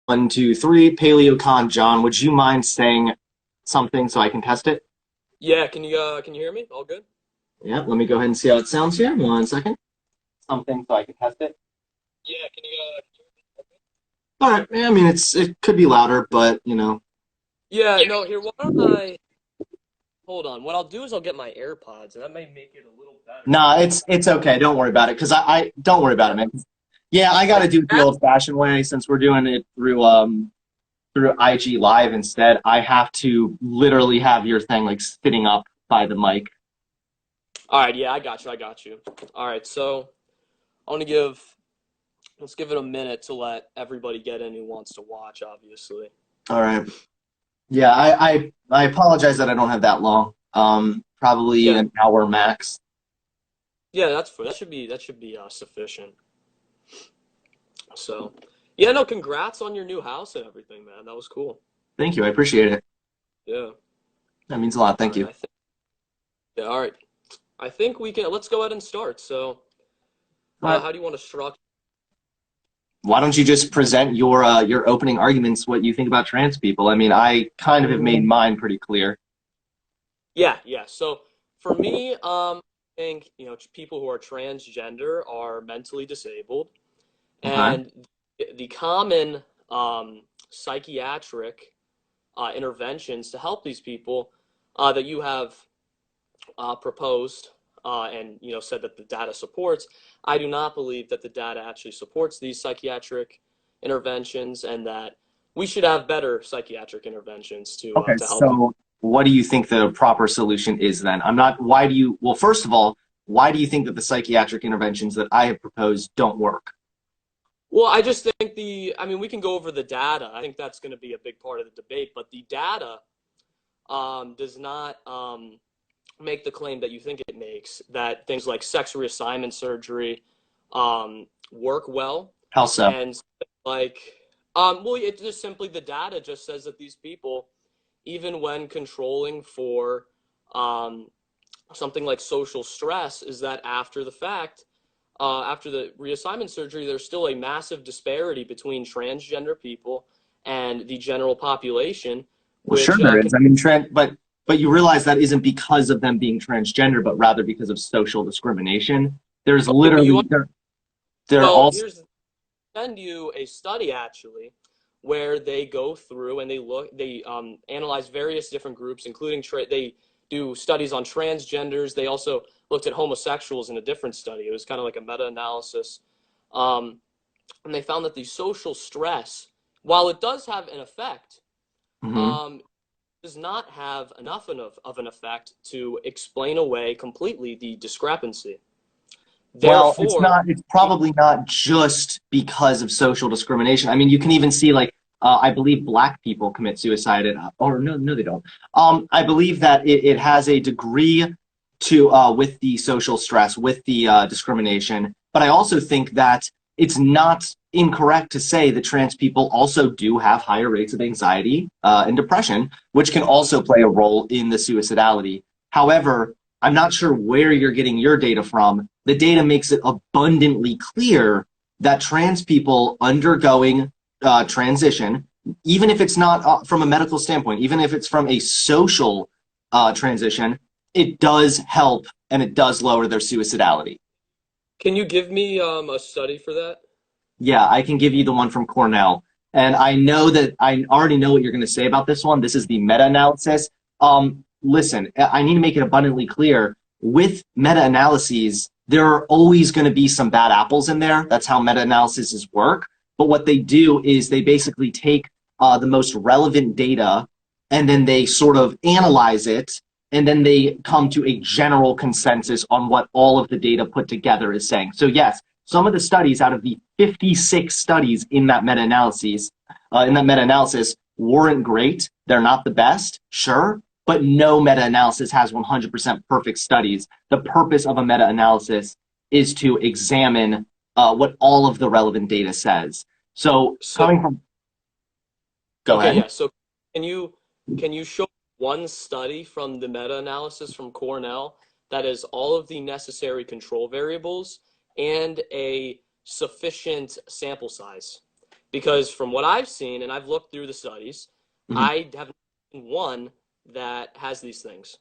One, two, three. Paleocon.John, would you mind saying something so I can test it? Yeah, can you hear me? All good? Yeah, let me go ahead and see how it sounds here. One second. Something so I can test it. Yeah, All right. Yeah, I mean, it could be louder, but yeah, no, here, why don't I hold on. What I'll do is I'll get my AirPods and that may make it a little better. nah, it's okay. Don't worry about it, because I don't worry about it, man. Yeah, I got Like to do it the that? old-fashioned way since we're doing it through IG Live instead. I have to literally have your thing like sitting up by the mic. All right, yeah, I got you. All right, so I want to let's give it a minute to let everybody get in who wants to watch, obviously. All right. Yeah, I apologize that I don't have that long. Probably Yeah, an hour max. yeah, that should be sufficient. So, yeah, no, congrats on your new house and everything, man. That was cool. Thank you. I appreciate it. Yeah. That means a lot. All Thank right, you. I think yeah, all right. I think we can let's go ahead and start. So, But how do you want to structure? why don't you just present your opening arguments, what you think about trans people? I mean, I kind of have made mine pretty clear. Yeah, yeah. So for me, I think, people who are transgender are mentally disabled, Okay. and the common psychiatric interventions to help these people that you have proposed and said that the data supports. I do not believe that the data actually supports these psychiatric interventions, and that we should have better psychiatric interventions Okay. to help. So what do you think the proper solution is then? I'm not. Why do you? Well, first of all, why do you think that the psychiatric interventions that I have proposed don't work? Well, I just think I mean, we can go over the data. I think that's going to be a big part of the debate, but the data does not make the claim that you think it makes, that things like sex reassignment surgery work well. How so? And like, well, it just simply, the data just says that these people, even when controlling for um, something like social stress, is that after the fact, after the reassignment surgery, there's still a massive disparity between transgender people and the general population, Well, sure which there can. is. I mean, but you realize that isn't because of them being transgender, but rather because of social discrimination. There's Okay, but literally there well, also. here's send you a study actually where they go through and they analyze various different groups, including they do studies on transgenders. They also looked at homosexuals in a different study. It was kind of like a meta-analysis. Um, and they found that the social stress, while it does have an effect, Mhm. um, does not have enough of an effect to explain away completely the discrepancy. Well, it's Therefore, not. It's probably not just because of social discrimination. I mean, you can even see like I believe black people commit suicide, or no, no, they don't. I believe that it has a degree to with the social stress, with the discrimination. But I also think that it's not incorrect to say that trans people also do have higher rates of anxiety and depression, which can also play a role in the suicidality. However, I'm not sure where you're getting your data from. The data makes it abundantly clear that trans people undergoing transition, even if it's not from a medical standpoint, even if it's from a social transition, it does help and it does lower their suicidality. can you give me a study for that? Yeah, I can give you the one from Cornell. And I know that I already know what you're going to say about this one. This is the meta analysis. Listen, I need to make it abundantly clear with meta analyses, there are always going to be some bad apples in there. That's how meta analyses work. But what they do is they basically take the most relevant data and then they sort of analyze it. And then they come to a general consensus on what all of the data put together is saying. So, yes, some of the studies out of the 56 studies in that meta-analysis weren't great. They're not the best, sure, but no meta-analysis has 100% perfect studies. The purpose of a meta-analysis is to examine what all of the relevant data says. So So, coming from, go okay, ahead. yeah. So can you show one study from the meta-analysis from Cornell that has all of the necessary control variables and a sufficient sample size? Because from what I've seen, and I've looked through the studies, Mhm. I have seen one that has these things,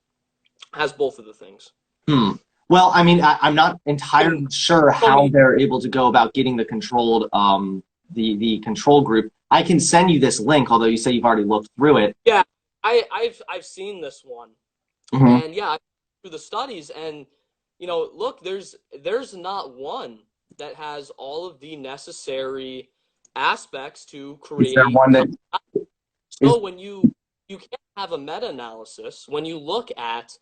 has both of the things. Hmm. Well, I mean, I'm not And entirely sure show how me, they're able to go about getting the controlled the control group. I can send you this link, although you say you've already looked through it. yeah, I've seen this one, Hmm. and yeah, through the studies, and look, there's not one that has all of the necessary aspects to Is there create. one that is? So when you can't have a meta-analysis when you look at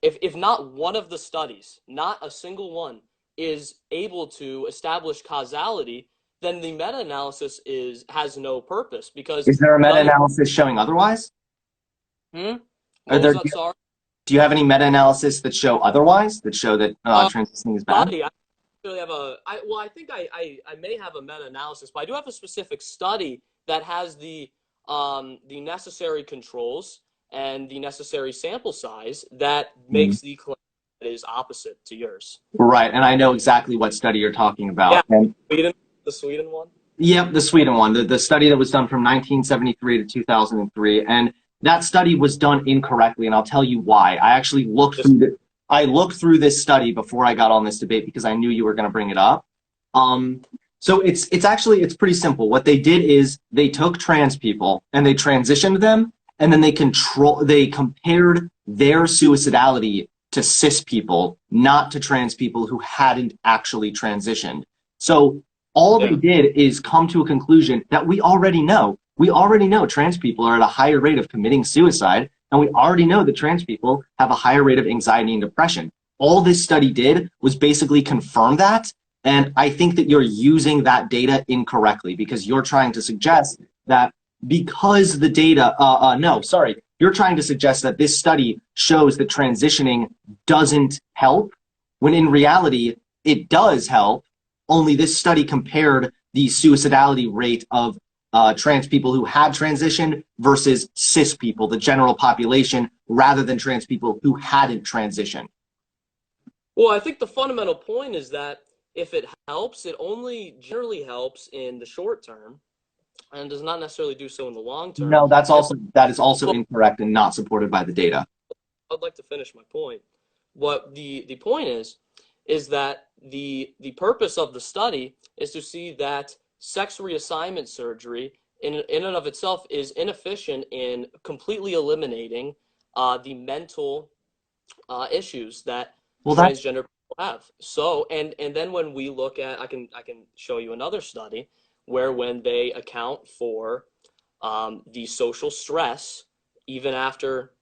if not one of the studies, not a single one, is able to establish causality, then the meta-analysis is has no purpose because Is there a none of meta-analysis showing otherwise? Are what was there? that? Sorry. Do you have any meta-analysis that show otherwise? That show that Uh, transitioning is bad? study. I really have I think I may have a meta-analysis, but I do have a specific study that has the necessary controls and the necessary sample size that Hmm. makes the claim that is opposite to yours. Right, and I know exactly what study you're talking Yeah, about. And Sweden, the Sweden one. yep, the Sweden one, the study that was done from 1973 to 2003, and that study was done incorrectly, and I'll tell you why. Just I looked through this study before I got on this debate because I knew you were going to bring it up. Um, so it's pretty simple. What they did is they took trans people and they transitioned them, and then they compared their suicidality to cis people, not to trans people who hadn't actually transitioned. So all they yeah. did is come to a conclusion that we already know. We already know trans people are at a higher rate of committing suicide, and we already know that trans people have a higher rate of anxiety and depression. All this study did was basically confirm that, and I think that you're using that data incorrectly because you're trying to suggest that because the data, no, sorry, you're trying to suggest that this study shows that transitioning doesn't help, when in reality, it does help. Only this study compared the suicidality rate of trans people who had transitioned versus cis people, the general population, rather than trans people who hadn't transitioned. Well, I think the fundamental point is that if it helps, it only generally helps in the short term and does not necessarily do so in the long term. No, And that is also well, incorrect and not supported by the data. I'd like to finish my point. What the point is that the purpose of the study is to see that sex reassignment surgery in and of itself is inefficient in completely eliminating the mental issues that Well, that's transgender people have. So and then when we look at I can show you another study where when they account for the social stress even after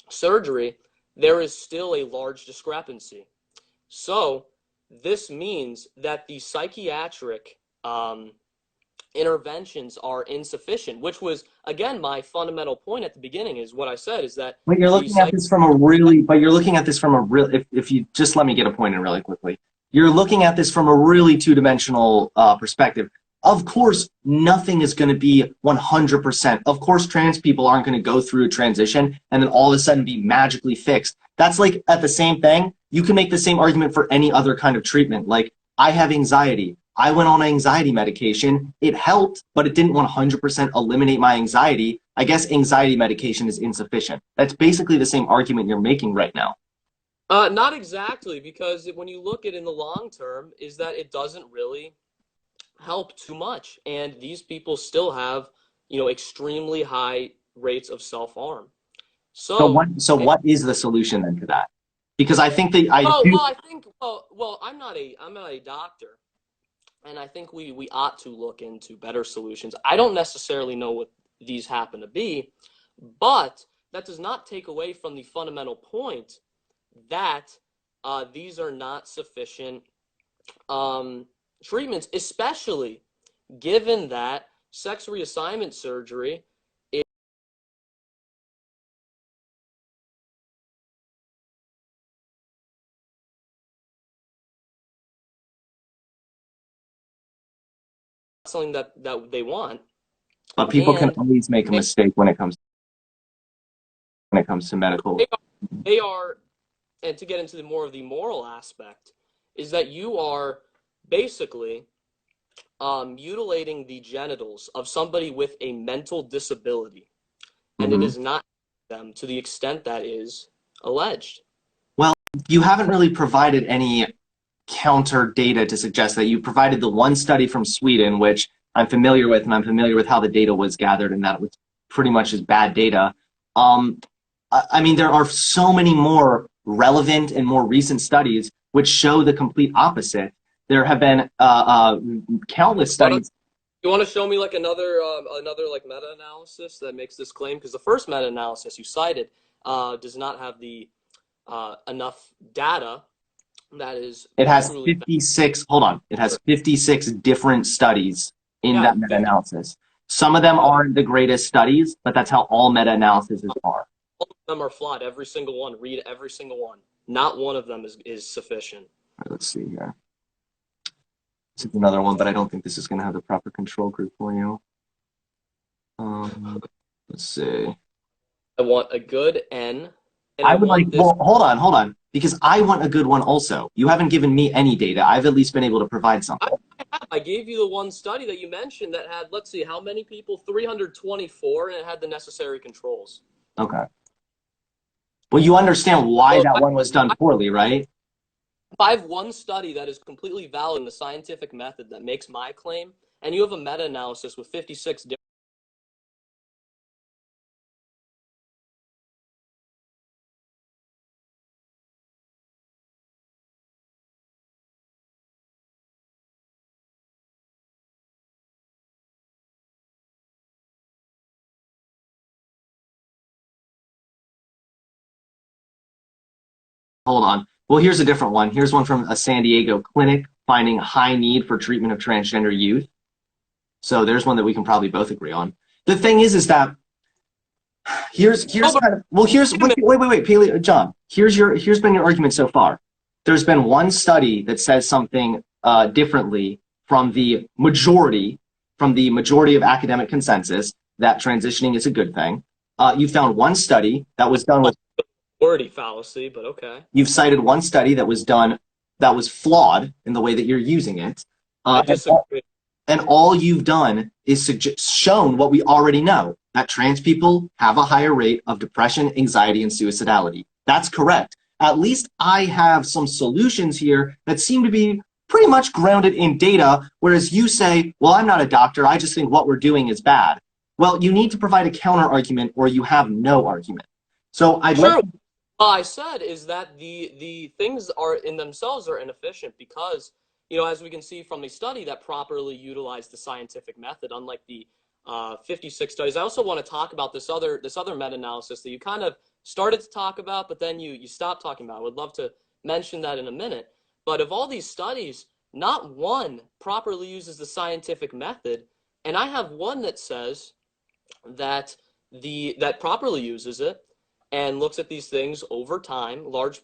surgery, there is still a large discrepancy. So this means that the psychiatric interventions are insufficient, which was again my fundamental point at the beginning. Is what I said is that but you're the looking at psych. this from a really, but you're looking at this from a real, if you just let me get a point in really quickly, you're looking at this from a really two-dimensional perspective. Of course, nothing is going to be 100%. Of course, trans people aren't going to go through a transition and then all of a sudden be magically fixed. That's like at the same thing. You can make the same argument for any other kind of treatment. Like, I have anxiety. I went on anxiety medication. It helped, but it didn't 100% eliminate my anxiety. I guess anxiety medication is insufficient. That's basically the same argument you're making right now. Not exactly, because when you look at it in the long term, is that it doesn't really help too much, and these people still have, extremely high rates of self-harm. So, So what is the solution then to that? Because I think that I do. I think, I'm not a doctor, and I think we ought to look into better solutions. I don't necessarily know what these happen to be, but that does not take away from the fundamental point that these are not sufficient treatments, especially given that sex reassignment surgery is something that they want. But people can And always make a they, mistake when it comes to medical. they, are, they are, and to get into the more of the moral aspect, is that you are basically mutilating the genitals of somebody with a mental disability, and it Hmm. is not them to the extent that is alleged. Well, you haven't really provided any counter data to suggest that. You provided the one study from Sweden, which I'm familiar with, and I'm familiar with how the data was gathered, and that it was pretty much as bad data. Um, I mean, there are so many more relevant and more recent studies which show the complete opposite. There have been countless What studies. you want to show me like another like meta-analysis that makes this claim? Because the first meta-analysis you cited does not have the enough data that is It has truly 56, hold on, it has valid. 56 different studies in Yeah, that 50. meta-analysis. Some of them aren't the greatest studies, but that's how all meta-analyses are. All of them are flawed. Every single one. Read every single one. Not one of them is sufficient. All right, let's see here. This is another one, but I don't think this is going to have the proper control group for you. Um, let's see. I want a good N, and I I would like, want this. well, hold on, because I want a good one also. You haven't given me any data. I've at least been able to provide I, something. I gave you the one study that you mentioned that had, let's see, how many people? 324, and it had the necessary controls. Okay. Well, you understand why So that one was done poorly, right? if I have one study that is completely valid in the scientific method that makes my claim, and you have a meta-analysis with 56 different. Hold on. Well, here's a different one. Here's one from a San Diego clinic finding high need for treatment of transgender youth. So there's one that we can probably both agree on. The thing is that here's Oh, but kind of well here's wait a minute. John. Here's been your argument so far. There's been one study that says something differently from the majority of academic consensus that transitioning is a good thing. You found one study that was done with Wordy fallacy, but okay. You've cited one study that was done that was flawed in the way that you're using it. I Uh, and, disagree. and all you've done is shown what we already know, that trans people have a higher rate of depression, anxiety, and suicidality. That's correct. At least I have some solutions here that seem to be pretty much grounded in data, whereas you say, well, I'm not a doctor, I just think what we're doing is bad. Well, you need to provide a counter argument or you have no argument. So I'd like Sure. All I said is that the things are in themselves are inefficient because, as we can see from the study that properly utilized the scientific method, unlike the 56 studies. I also want to talk about this other meta-analysis that you kind of started to talk about, but then you stopped talking about. I would love to mention that in a minute. But of all these studies, not one properly uses the scientific method, and I have one that says that that properly uses it and looks at these things over time, large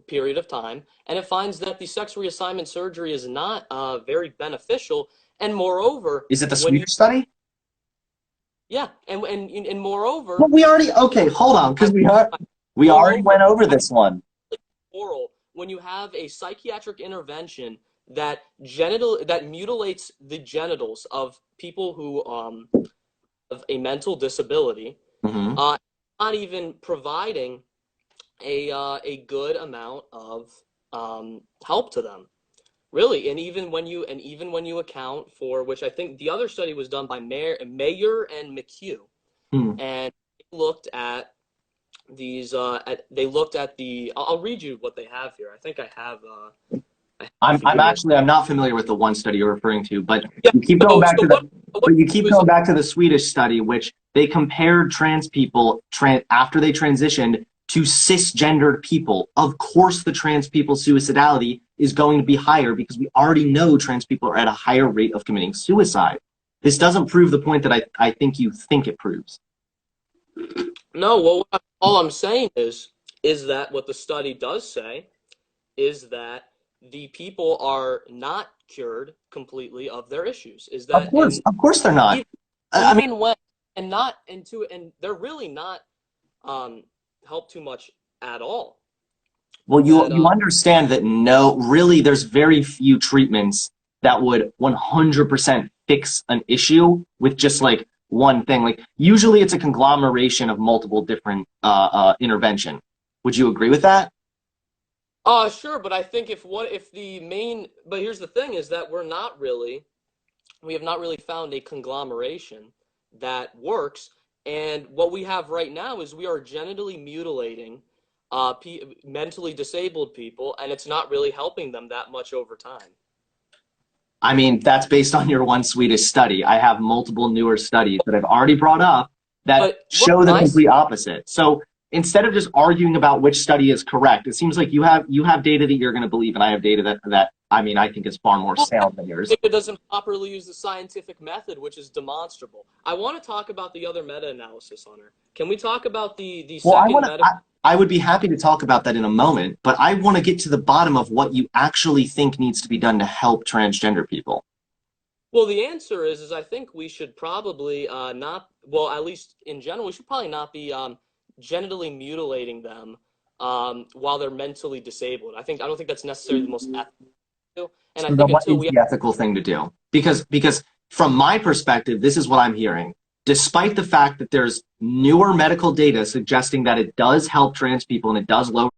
period of time, and it finds that the sex reassignment surgery is not very beneficial. And moreover, Is it the when you Swedish study? yeah, and Well, moreover, we already okay. Hold on, because I we already moreover went over this one. oral when you have a psychiatric intervention that mutilates the genitals of people who have a mental disability, Hmm. uh, not even providing a good amount of help to them, really. And even when you account for, which I think the other study was done by Mayer and McHugh, Hmm. and they looked at they looked at the. I'll read you what they have here. I think I have it. If you I'm give me a actually I'm not familiar with the one study you're referring to, but yeah. you keep going So back so to what what you keep was going back to the Swedish study, which they compared trans people after they transitioned to cisgendered people. Of course, the trans people's suicidality is going to be higher because we already know trans people are at a higher rate of committing suicide. This doesn't prove the point that I think you think it proves. no. Well, all I'm saying is that what the study does say is that the people are not cured completely of their issues. Is that and Of course, they're not. even, I mean, when and not into and they're really not um helped too much at all. well, That you understand that no, really, there's very few treatments that would 100% fix an issue with just like one thing. Like usually it's a conglomeration of multiple different intervention. Would you agree with that? Sure, but I think if the main, but here's the thing is that we have not really found a conglomeration that works. And what we have right now is we are genitally mutilating mentally disabled people, and it's not really helping them that much over time. I mean, that's based on your one Swedish study. I have multiple newer studies that I've already brought up that But show the complete opposite. So instead of just arguing about which study is correct, it seems like you have data that you're going to believe, and I have data that I mean, I think is far more sound than yours. It doesn't properly use the scientific method, which is demonstrable. I want to talk about the other meta-analysis on her. Can we talk about the second meta? I would be happy to talk about that in a moment, but I want to get to the bottom of what you actually think needs to be done to help transgender people. Well, the answer is I think we should probably not, well, at least in general, we should probably not be genitally mutilating them while they're mentally disabled. I don't think that's necessarily the most ethical. And I think what is the ethical thing to do? Because from my perspective, this is what I'm hearing. Despite the fact that there's newer medical data suggesting that it does help trans people and it does lower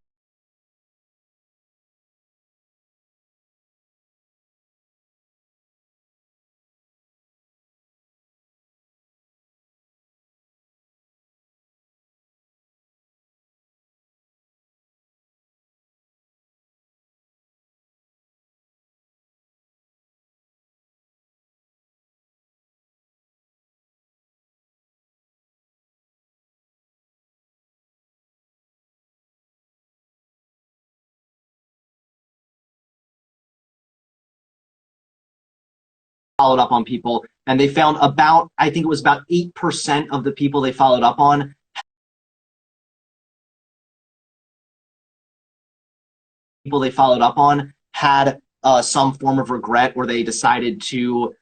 followed up on people, and they found about, I think it was about 8% of the people they followed up on had some form of regret, or they decided to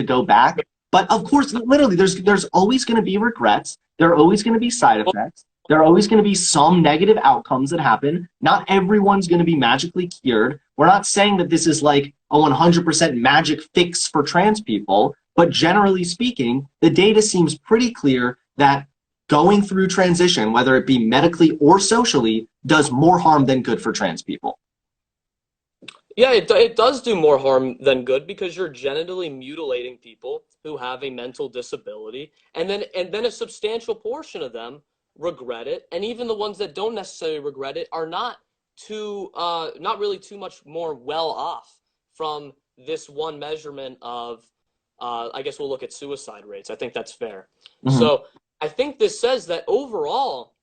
go back. But of course, literally, there's always going to be regrets. There are always going to be side effects. There are always going to be some negative outcomes that happen. Not everyone's going to be magically cured. We're not saying that this is like a 100% magic fix for trans people, but generally speaking, the data seems pretty clear that going through transition, whether it be medically or socially, does more harm than good for trans people. Yeah, it does do more harm than good because you're genitally mutilating people who have a mental disability, and then a substantial portion of them regret it, and even the ones that don't necessarily regret it are not really too much more well off from this one measurement of I guess we'll look at suicide rates. I think that's fair. Mm-hmm. So I think this says that overall,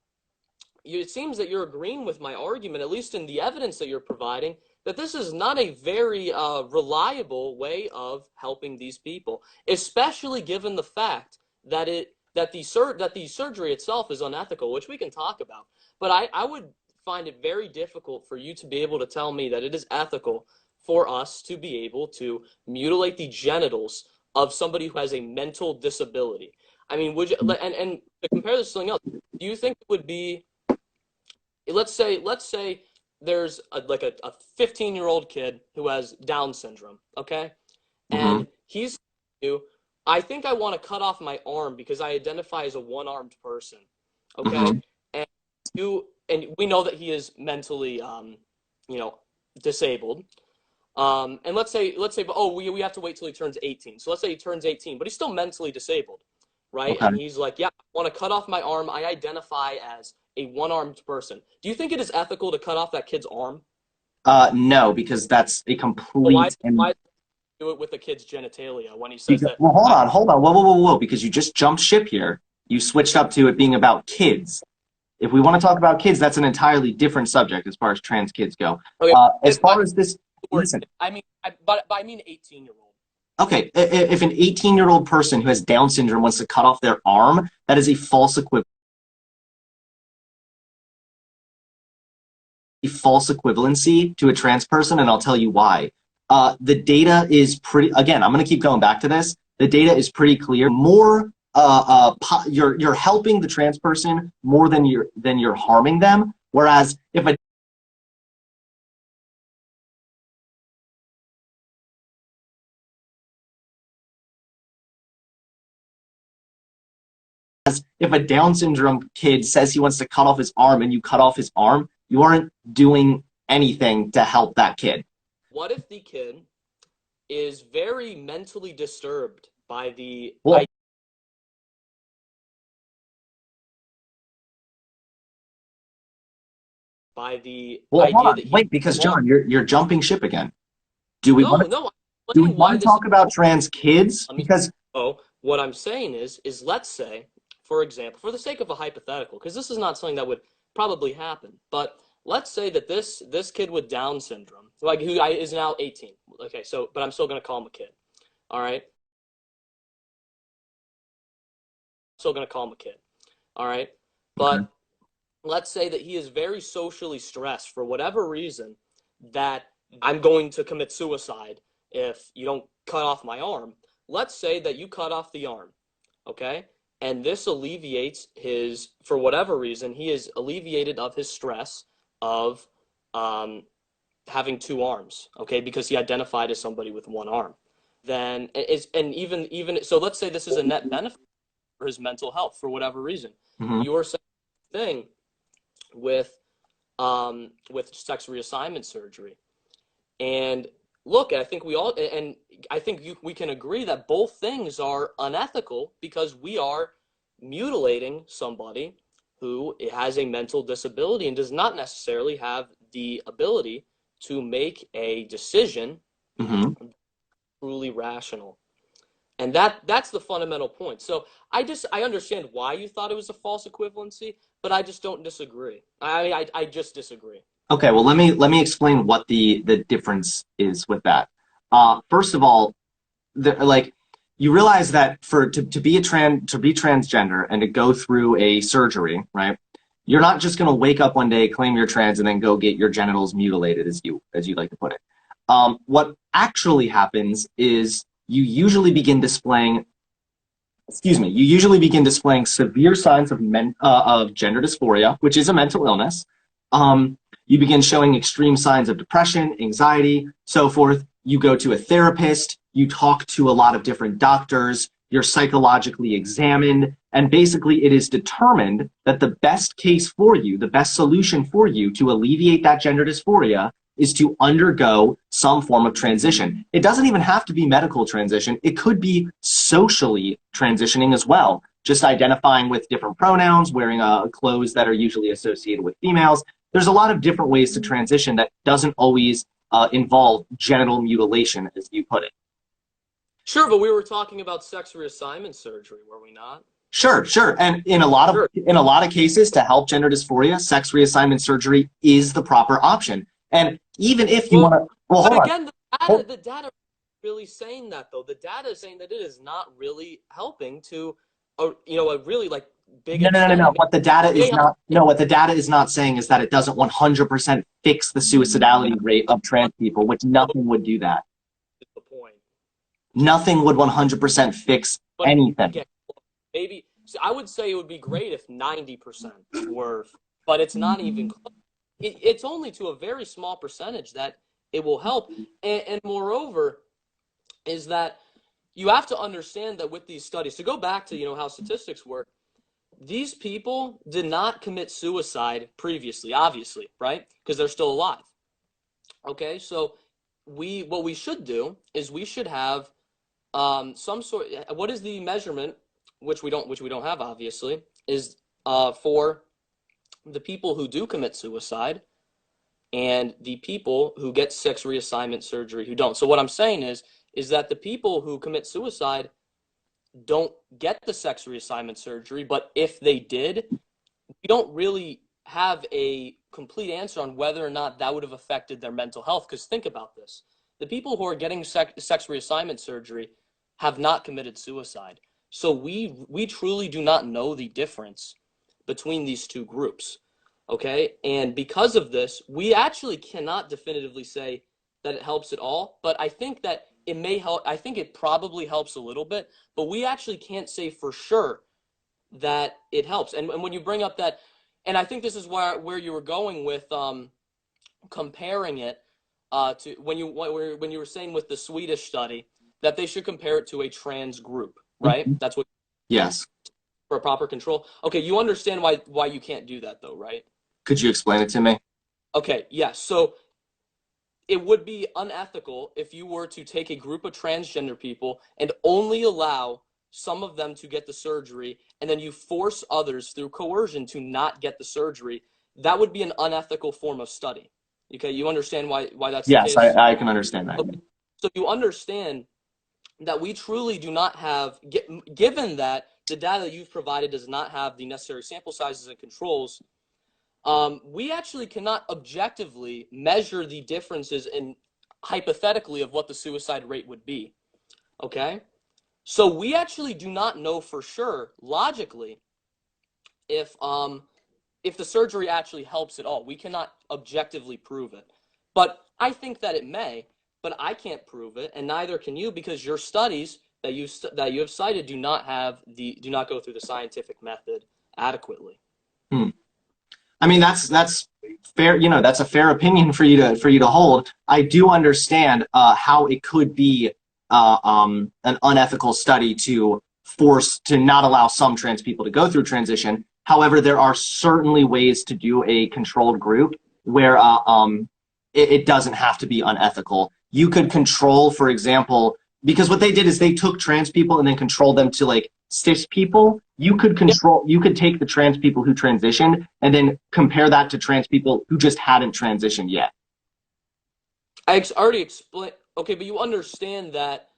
it seems that you're agreeing with my argument, at least in the evidence that you're providing, that this is not a very reliable way of helping these people, especially given the fact that the surgery itself is unethical, which we can talk about. But I would find it very difficult for you to be able to tell me that it is ethical for us to be able to mutilate the genitals of somebody who has a mental disability. I mean, would you, and to compare this to something else, do you think it would be, let's say there's a 15-year-old kid who has Down syndrome, okay? Mm-hmm. And he's you, I think I want to cut off my arm because I identify as a one-armed person, okay? Mm-hmm. And we know that he is mentally, disabled. And let's say, we have to wait till he turns 18. So let's say he turns 18, but he's still mentally disabled, right? Okay. And he's like, yeah, I want to cut off my arm. I identify as a one-armed person. Do you think it is ethical to cut off that kid's arm? No, because that's a complete. Why do it with the kid's genitalia when he says that? Well, hold on, whoa, because you just jumped ship here. You switched up to it being about kids. If we want to talk about kids, that's an entirely different subject as far as trans kids go. Okay. As far as this, listen. I mean 18-year-old. Okay, if an 18-year-old person who has Down syndrome wants to cut off their arm, that is a false equivalency to a trans person, and I'll tell you why. The data is pretty, again, I'm going to keep going back to this. The data is pretty clear. More, you're helping the trans person more than you're harming them. Whereas if a if a Down syndrome kid says he wants to cut off his arm and you cut off his arm, you aren't doing anything to help that kid. What if the kid is very mentally disturbed by the Well, hold idea on, that he wait, because lost? John, you're jumping ship again. Do we No, want to no, I'm do we explaining why want to this is. talk about trans kids? Let me. Because Oh, what I'm saying is let's say, for example, for the sake of a hypothetical, because this is not something that would probably happen, but let's say that this kid with Down syndrome, like is now 18. Okay, so but I'm still gonna call him a kid. All right, still gonna call him a kid. All right, okay. but let's say that he is very socially stressed for whatever reason, that I'm going to commit suicide if you don't cut off my arm. Let's say that you cut off the arm, okay? And this alleviates his, for whatever reason, he is alleviated of his stress of um, having two arms, okay? Because he identified as somebody with one arm. Then it's, and even so, let's say this is a net benefit for his mental health for whatever reason. Hmm. You're saying thing with sex reassignment surgery. And look, I think we all, and I think we can agree that both things are unethical because we are mutilating somebody who has a mental disability and does not necessarily have the ability to make a decision Hmm. truly rational. And that's the fundamental point. So I understand why you thought it was a false equivalency, but I just don't disagree. I just disagree. Okay, well let me explain what the difference is with that. First of all, like you realize that to be transgender and to go through a surgery, right? You're not just going to wake up one day, claim you're trans, and then go get your genitals mutilated, as you like to put it. What actually happens is you usually begin displaying severe signs of gender dysphoria, which is a mental illness. You begin showing extreme signs of depression, anxiety, so forth. You go to a therapist, you talk to a lot of different doctors, you're psychologically examined, and basically it is determined that the best case for you, the best solution for you to alleviate that gender dysphoria is to undergo some form of transition. It doesn't even have to be medical transition. It could be socially transitioning as well. Just identifying with different pronouns, wearing clothes that are usually associated with females. There's a lot of different ways to transition that doesn't always involve genital mutilation, as you put it. Sure, but we were talking about sex reassignment surgery, were we not? Sure, sure. And in a lot of Sure. cases, to help gender dysphoria, sex reassignment surgery is the proper option. And even if you want Well, to, well, but hold on. again, the data really saying that though. The data is saying that it is not really helping to, a really like big No, no, no, extent. no. I mean, What the data it may is help. not, no, what the data is not saying is that it doesn't 100% fix the suicidality rate of trans people, which nothing would do that. Is the point. Nothing would 100% fix But anything. again, maybe so I would say it would be great if 90% were, but it's not even close. It's only to a very small percentage that it will help. And moreover, is that you have to understand that with these studies, to go back to how statistics work, these people did not commit suicide previously, obviously, right? Because they're still alive. Okay, so what we should do is we should have some sort. What is the measurement, which we don't have, obviously, is for the people who do commit suicide and the people who get sex reassignment surgery who don't. So what I'm saying is that the people who commit suicide don't get the sex reassignment surgery, but if they did, we don't really have a complete answer on whether or not that would have affected their mental health. Because think about this: the people who are getting sex reassignment surgery have not committed suicide, so we truly do not know the difference between these two groups. Okay, and because of this, we actually cannot definitively say that it helps at all. But I think that it may help. I think it probably helps a little bit, but we actually can't say for sure that it helps. And when you bring up that, and I think this is where you were going with comparing it to when you were saying with the Swedish study that they should compare it to a trans group, right? That's what. Yes. for a proper control. Okay, you understand why you can't do that though, right? Could you explain it to me? Okay, yeah. So it would be unethical if you were to take a group of transgender people and only allow some of them to get the surgery, and then you force others through coercion to not get the surgery. That would be an unethical form of study. Okay, you understand why that's the Yes, case? I can understand that. Okay. So you understand that we truly do not have, given that the data that you've provided does not have the necessary sample sizes and controls, we actually cannot objectively measure the differences in hypothetically of what the suicide rate would be. Okay? So we actually do not know for sure, logically, if the surgery actually helps at all. We cannot objectively prove it. But I think that it may, but I can't prove it, and neither can you, because your studies that you have cited do not go through the scientific method adequately. Hmm. I mean, that's fair. You know, that's a fair opinion for you to hold. I do understand how it could be an unethical study to force to not allow some trans people to go through transition. However, there are certainly ways to do a controlled group where it doesn't have to be unethical. You could control, for example, because what they did is they took trans people and then controlled them to like cis people. You could take the trans people who transitioned and then compare that to trans people who just hadn't transitioned yet. I already explained. Okay, but you understand that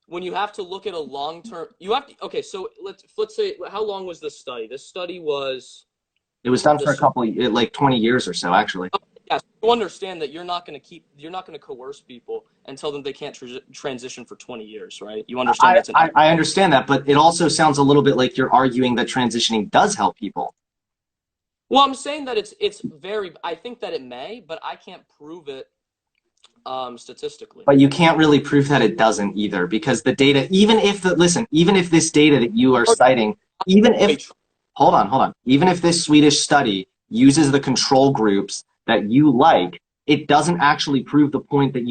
when you have to look at a long-term, you have to. Okay, so let's say, how long was this study? This study was. It was done for a couple, like 20 years or so, actually. Yeah, so you understand that you're not going to coerce people and tell them they can't transition for 20 years, right? You understand that's I understand that, but it also sounds a little bit like you're arguing that transitioning does help people. Well, I'm saying that it's very. I think that it may, but I can't prove it statistically. But you can't really prove that it doesn't either, because the data, even if this data that you are citing, hold on, even if this Swedish study uses the control groups that you like, it doesn't actually prove the point that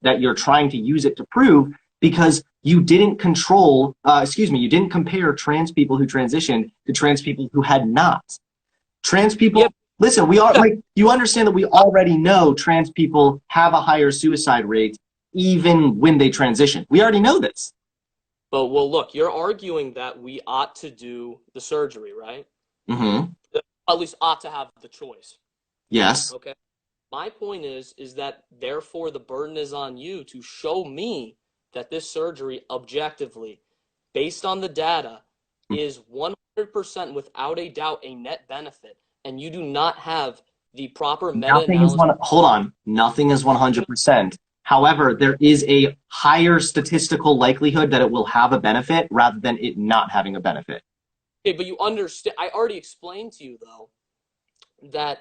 that you're trying to use it to prove, because you didn't you didn't compare trans people who transitioned to trans people who had not. Trans people, listen, you understand that we already know trans people have a higher suicide rate even when they transition. We already know this. But, well, look, you're arguing that we ought to do the surgery, right? Mm-hmm. At least ought to have the choice. Yes. Okay. My point is that therefore the burden is on you to show me that this surgery objectively, based on the data, is 100% without a doubt a net benefit, and you do not have the proper meta-analysis. Hold on. Nothing is 100%. However, there is a higher statistical likelihood that it will have a benefit rather than it not having a benefit. Okay, but you understand. I already explained to you, though, that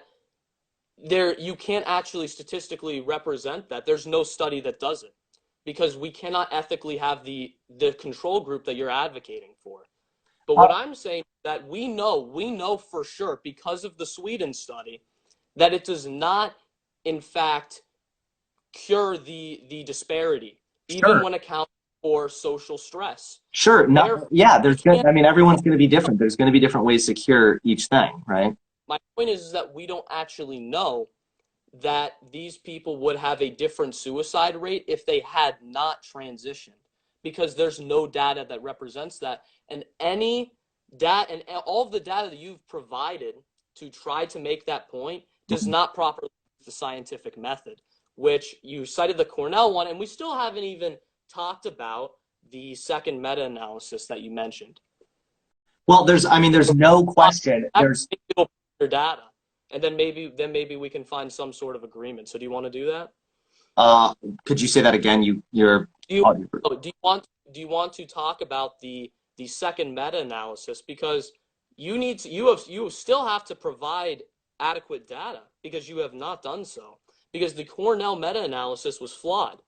you can't actually statistically represent that. There's no study that does it, because we cannot ethically have the control group that you're advocating for. But what I'm saying is that we know for sure, because of the Sweden study, that it does not, in fact, cure the disparity, even when accounting for social stress. Sure. Everyone's going to be different. There's going to be different ways to cure each thing, right? My point is that we don't actually know that these people would have a different suicide rate if they had not transitioned, because there's no data that represents that. And any data and all of the data that you've provided to try to make that point does not properly use the scientific method, which you cited the Cornell one, and we still haven't even talked about the second meta-analysis that you mentioned. Well, there's no question. There's your data, and then maybe we can find some sort of agreement. So do you want to do that? Could you say that again? Do you want to talk about the second meta-analysis, because you still have to provide adequate data, because you have not done so, because the Cornell meta-analysis was flawed,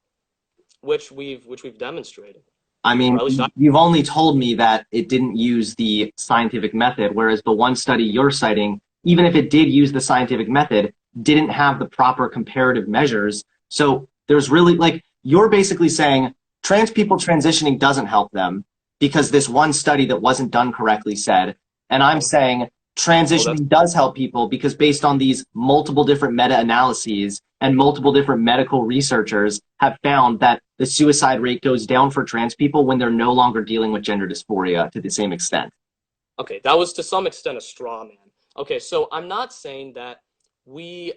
which we've demonstrated. I mean, you've only told me that it didn't use the scientific method, whereas the one study you're citing, even if it did use the scientific method, didn't have the proper comparative measures. So there's really, you're basically saying trans people transitioning doesn't help them, because this one study that wasn't done correctly said. And I'm saying transitioning does help people because based on these multiple different meta-analyses and multiple different medical researchers have found that the suicide rate goes down for trans people when they're no longer dealing with gender dysphoria to the same extent. Okay, that was to some extent a straw man. Okay, so I'm not saying that we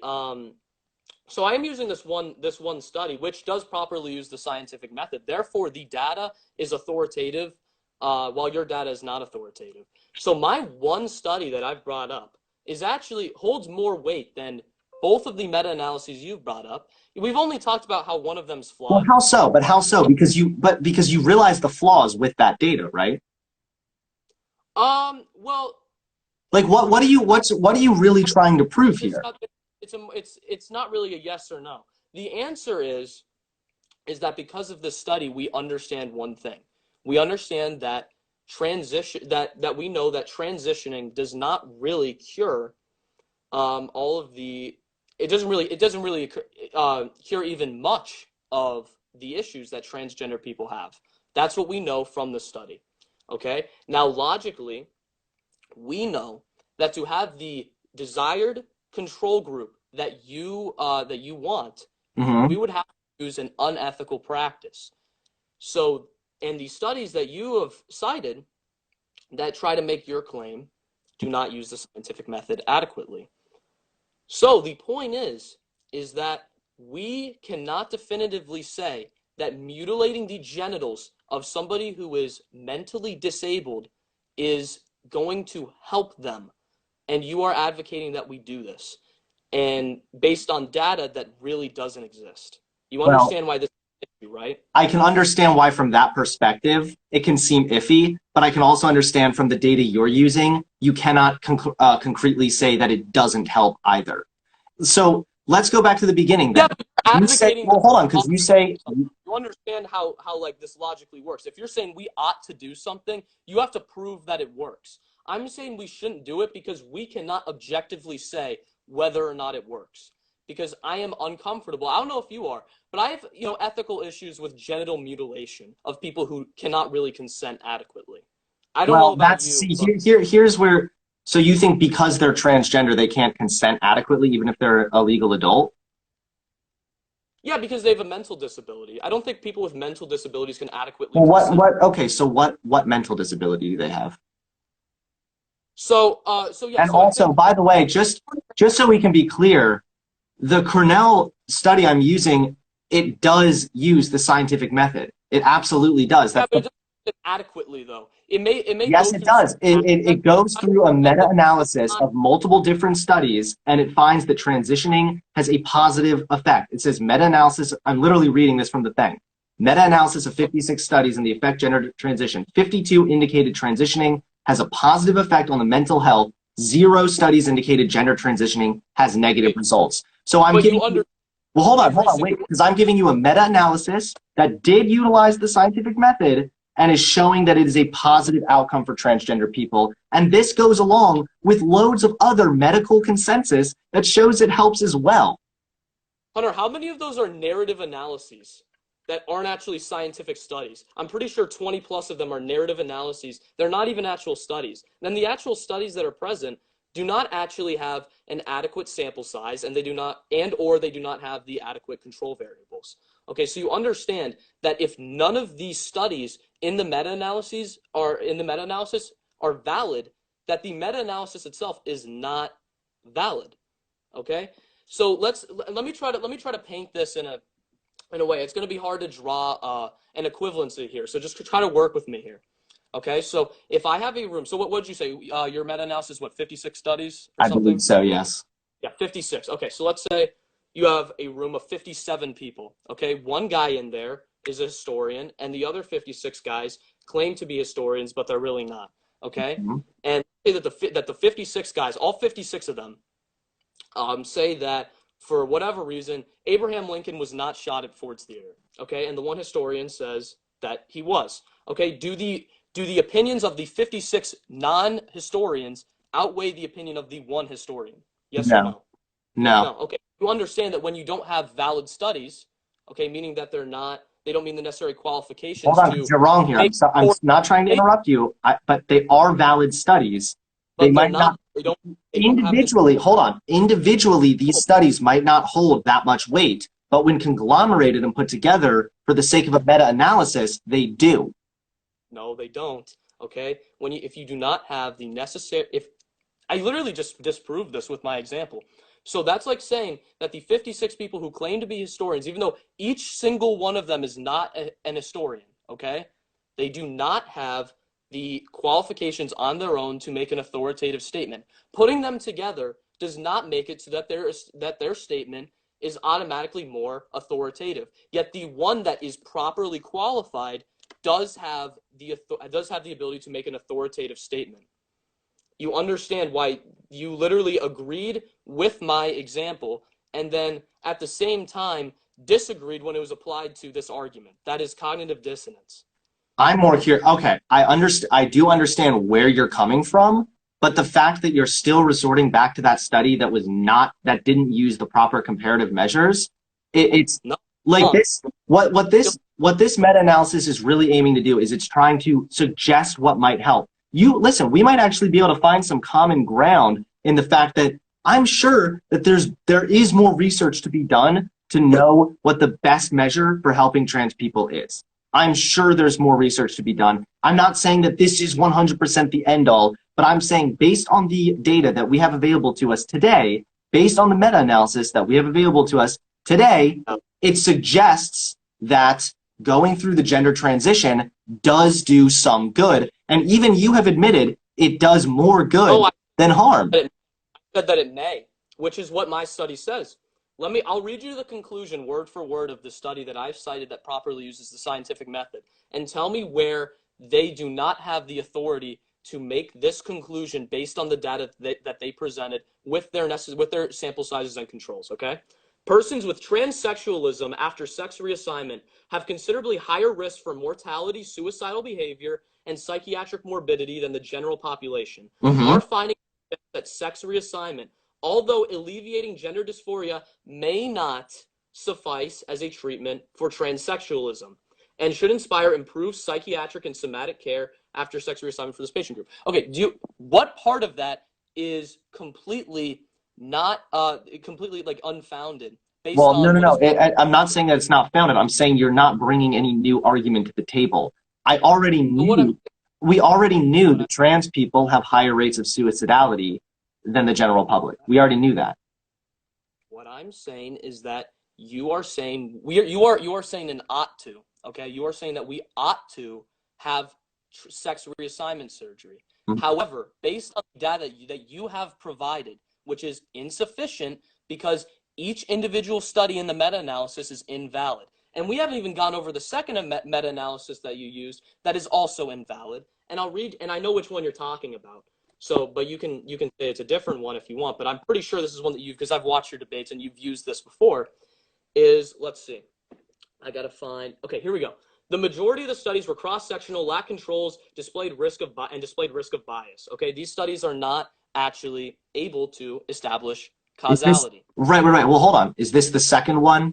so I am using this one study which does properly use the scientific method. Therefore, the data is authoritative, while your data is not authoritative. So my one study that I've brought up is actually holds more weight than both of the meta-analyses you've brought up. We've only talked about how one of them's Well, flawed. how so? But how so? Because you realize the flaws with that data, right? Well, Like what are you really trying to prove it's here? not it's not really a yes or no. The answer is that because of this study, we understand one thing. We understand that we know that transitioning does not really cure all of the it doesn't really cure even much of the issues that transgender people have. That's what we know from the study. Okay? Now logically, we know that to have the desired control group that you want, Mm-hmm. we would have to use an unethical practice. So, and the studies that you have cited that try to make your claim do not use the scientific method adequately. So the point is that we cannot definitively say that mutilating the genitals of somebody who is mentally disabled is going to help them. And you are advocating that we do this. And based on data that really doesn't exist. You Well, understand why this is an issue, right? I can understand why from that perspective it can seem iffy, but I can also understand from the data you're using, you cannot concretely say that it doesn't help either. So let's go back to the beginning Yeah, then. but you're You say, advocating well, that hold on, we because ought you to do say, something. You understand how like this logically works. If you're saying we ought to do something, you have to prove that it works. I'm saying we shouldn't do it because we cannot objectively say whether or not it works. Because I am uncomfortable. I don't know if you are, but I have, ethical issues with genital mutilation of people who cannot really consent adequately. I don't know well, about you, but here's where, so you think because they're transgender, they can't consent adequately, even if they're a legal adult? yeah, because they have a mental disability. I don't think people with mental disabilities can adequately Well, consent. okay, so what mental disability do they have? So yeah, And so I also, think by the way, just so we can be clear, the Cornell study I'm using, it does use the scientific method. It absolutely does. yeah, That's but the it doesn't do it adequately though. It may Yes, go it through certain does. It aspects. goes I through a understand that it's meta-analysis not. of multiple different studies, and it finds that transitioning has a positive effect. It says meta-analysis. I'm literally reading this from the thing. Meta-analysis of 56 studies and the effect gender transition. 52 indicated transitioning has a positive effect on the mental health. 0 studies indicated gender transitioning has negative Okay, results. So I'm but you giving you, under well, hold every on, single. wait, because I'm giving you a meta-analysis that did utilize the scientific method and is showing that it is a positive outcome for transgender people. And this goes along with loads of other medical consensus that shows it helps as well. Hunter, how many of those are narrative analyses that aren't actually scientific studies? I'm pretty sure 20 plus of them are narrative analyses. They're not even actual studies. Then the actual studies that are present do not actually have an adequate sample size, and they do not have the adequate control variables. Okay, so you understand that if none of these studies in the meta-analysis are valid, that the meta-analysis itself is not valid. Okay? So let me try to paint this in a way. It's going to be hard to draw an equivalency here. So just try to work with me here. Okay, so if I have a room, so what did you say? Your meta-analysis, what, 56 studies or I believe something? so, yes. Yeah, 56. Okay, so let's say you have a room of 57 people. Okay, one guy in there is a historian, and the other 56 guys claim to be historians, but they're really not. Okay, Mhm. and say that the 56 guys, all 56 of them, say that for whatever reason, Abraham Lincoln was not shot at Ford's Theater. Okay, and the one historian says that he was. Okay, do the opinions of the 56 non-historians outweigh the opinion of the one historian? Yes or No, no? no. No. Okay. You understand that when you don't have valid studies, okay, meaning that they're not they don't mean the necessary Hold qualifications on, because to you're wrong here. make I'm or not trying to interrupt you, but they are valid studies. They but they're might not not. They don't have the individually, hold on, individually, these studies might not hold that much weight, but when conglomerated and put together for the sake of a meta-analysis, they do. no, they don't. Okay? If you do not have the necessary if I literally just disproved this with my example. So that's like saying that the 56 people who claim to be historians, even though each single one of them is not an historian, okay? They do not have the qualifications on their own to make an authoritative statement. Putting them together does not make it so that their statement is automatically more authoritative. Yet the one that is properly qualified does have the ability to make an authoritative statement. You understand why you literally agreed with my example and then at the same time disagreed when it was applied to this argument. That is cognitive dissonance. I'm more here. Okay, I do understand where you're coming from, but the fact that you're still resorting back to that study that didn't use the proper comparative measures, it's No, like wrong. this. What this meta-analysis is really aiming to do is it's trying to suggest what might help. You listen. We might actually be able to find some common ground in the fact that I'm sure that there is more research to be done to know what the best measure for helping trans people is. I'm sure there's more research to be done. I'm not saying that this is 100% the end all, but I'm saying based on the data that we have available to us today, based on the meta-analysis that we have available to us today, it suggests that going through the gender transition does do some good. And even you have admitted it does more good Oh, than harm. I said that it may, which is what my study says. I'll read you the conclusion word for word of the study that I've cited that properly uses the scientific method and tell me where they do not have the authority to make this conclusion based on the data that they presented with their sample sizes and controls, okay? Persons with transsexualism after sex reassignment have considerably higher risk for mortality, suicidal behavior, and psychiatric morbidity than the general population. Mm-hmm. Our finding that sex reassignment, although alleviating gender dysphoria, may not suffice as a treatment for transsexualism and should inspire improved psychiatric and somatic care after sex reassignment for this patient group. Okay, what part of that is completely not completely like unfounded based Well, no, on no, what no. is well I'm not saying that it's not founded. I'm saying you're not bringing any new argument to the table. I already what I'm knew, we already knew that trans people have higher rates of suicidality than the general public. We already knew that. what I'm saying is that you are saying an ought to, okay? You are saying that we ought to have sex reassignment surgery. Mhm. However, based on the data that you have provided, which is insufficient because each individual study in the meta-analysis is invalid. And we haven't even gone over the second meta-analysis that you used that is also invalid. And I'll read, and I know which one you're talking about. So, but you can say it's a different one if you want, but I'm pretty sure this is one that because I've watched your debates and you've used this before. Let's see, I gotta find. Okay, here we go. The majority of the studies were cross-sectional, lack controls, displayed risk of bias. Okay, these studies are not actually able to establish Is this causality. right? Well, hold on. Is this the second one?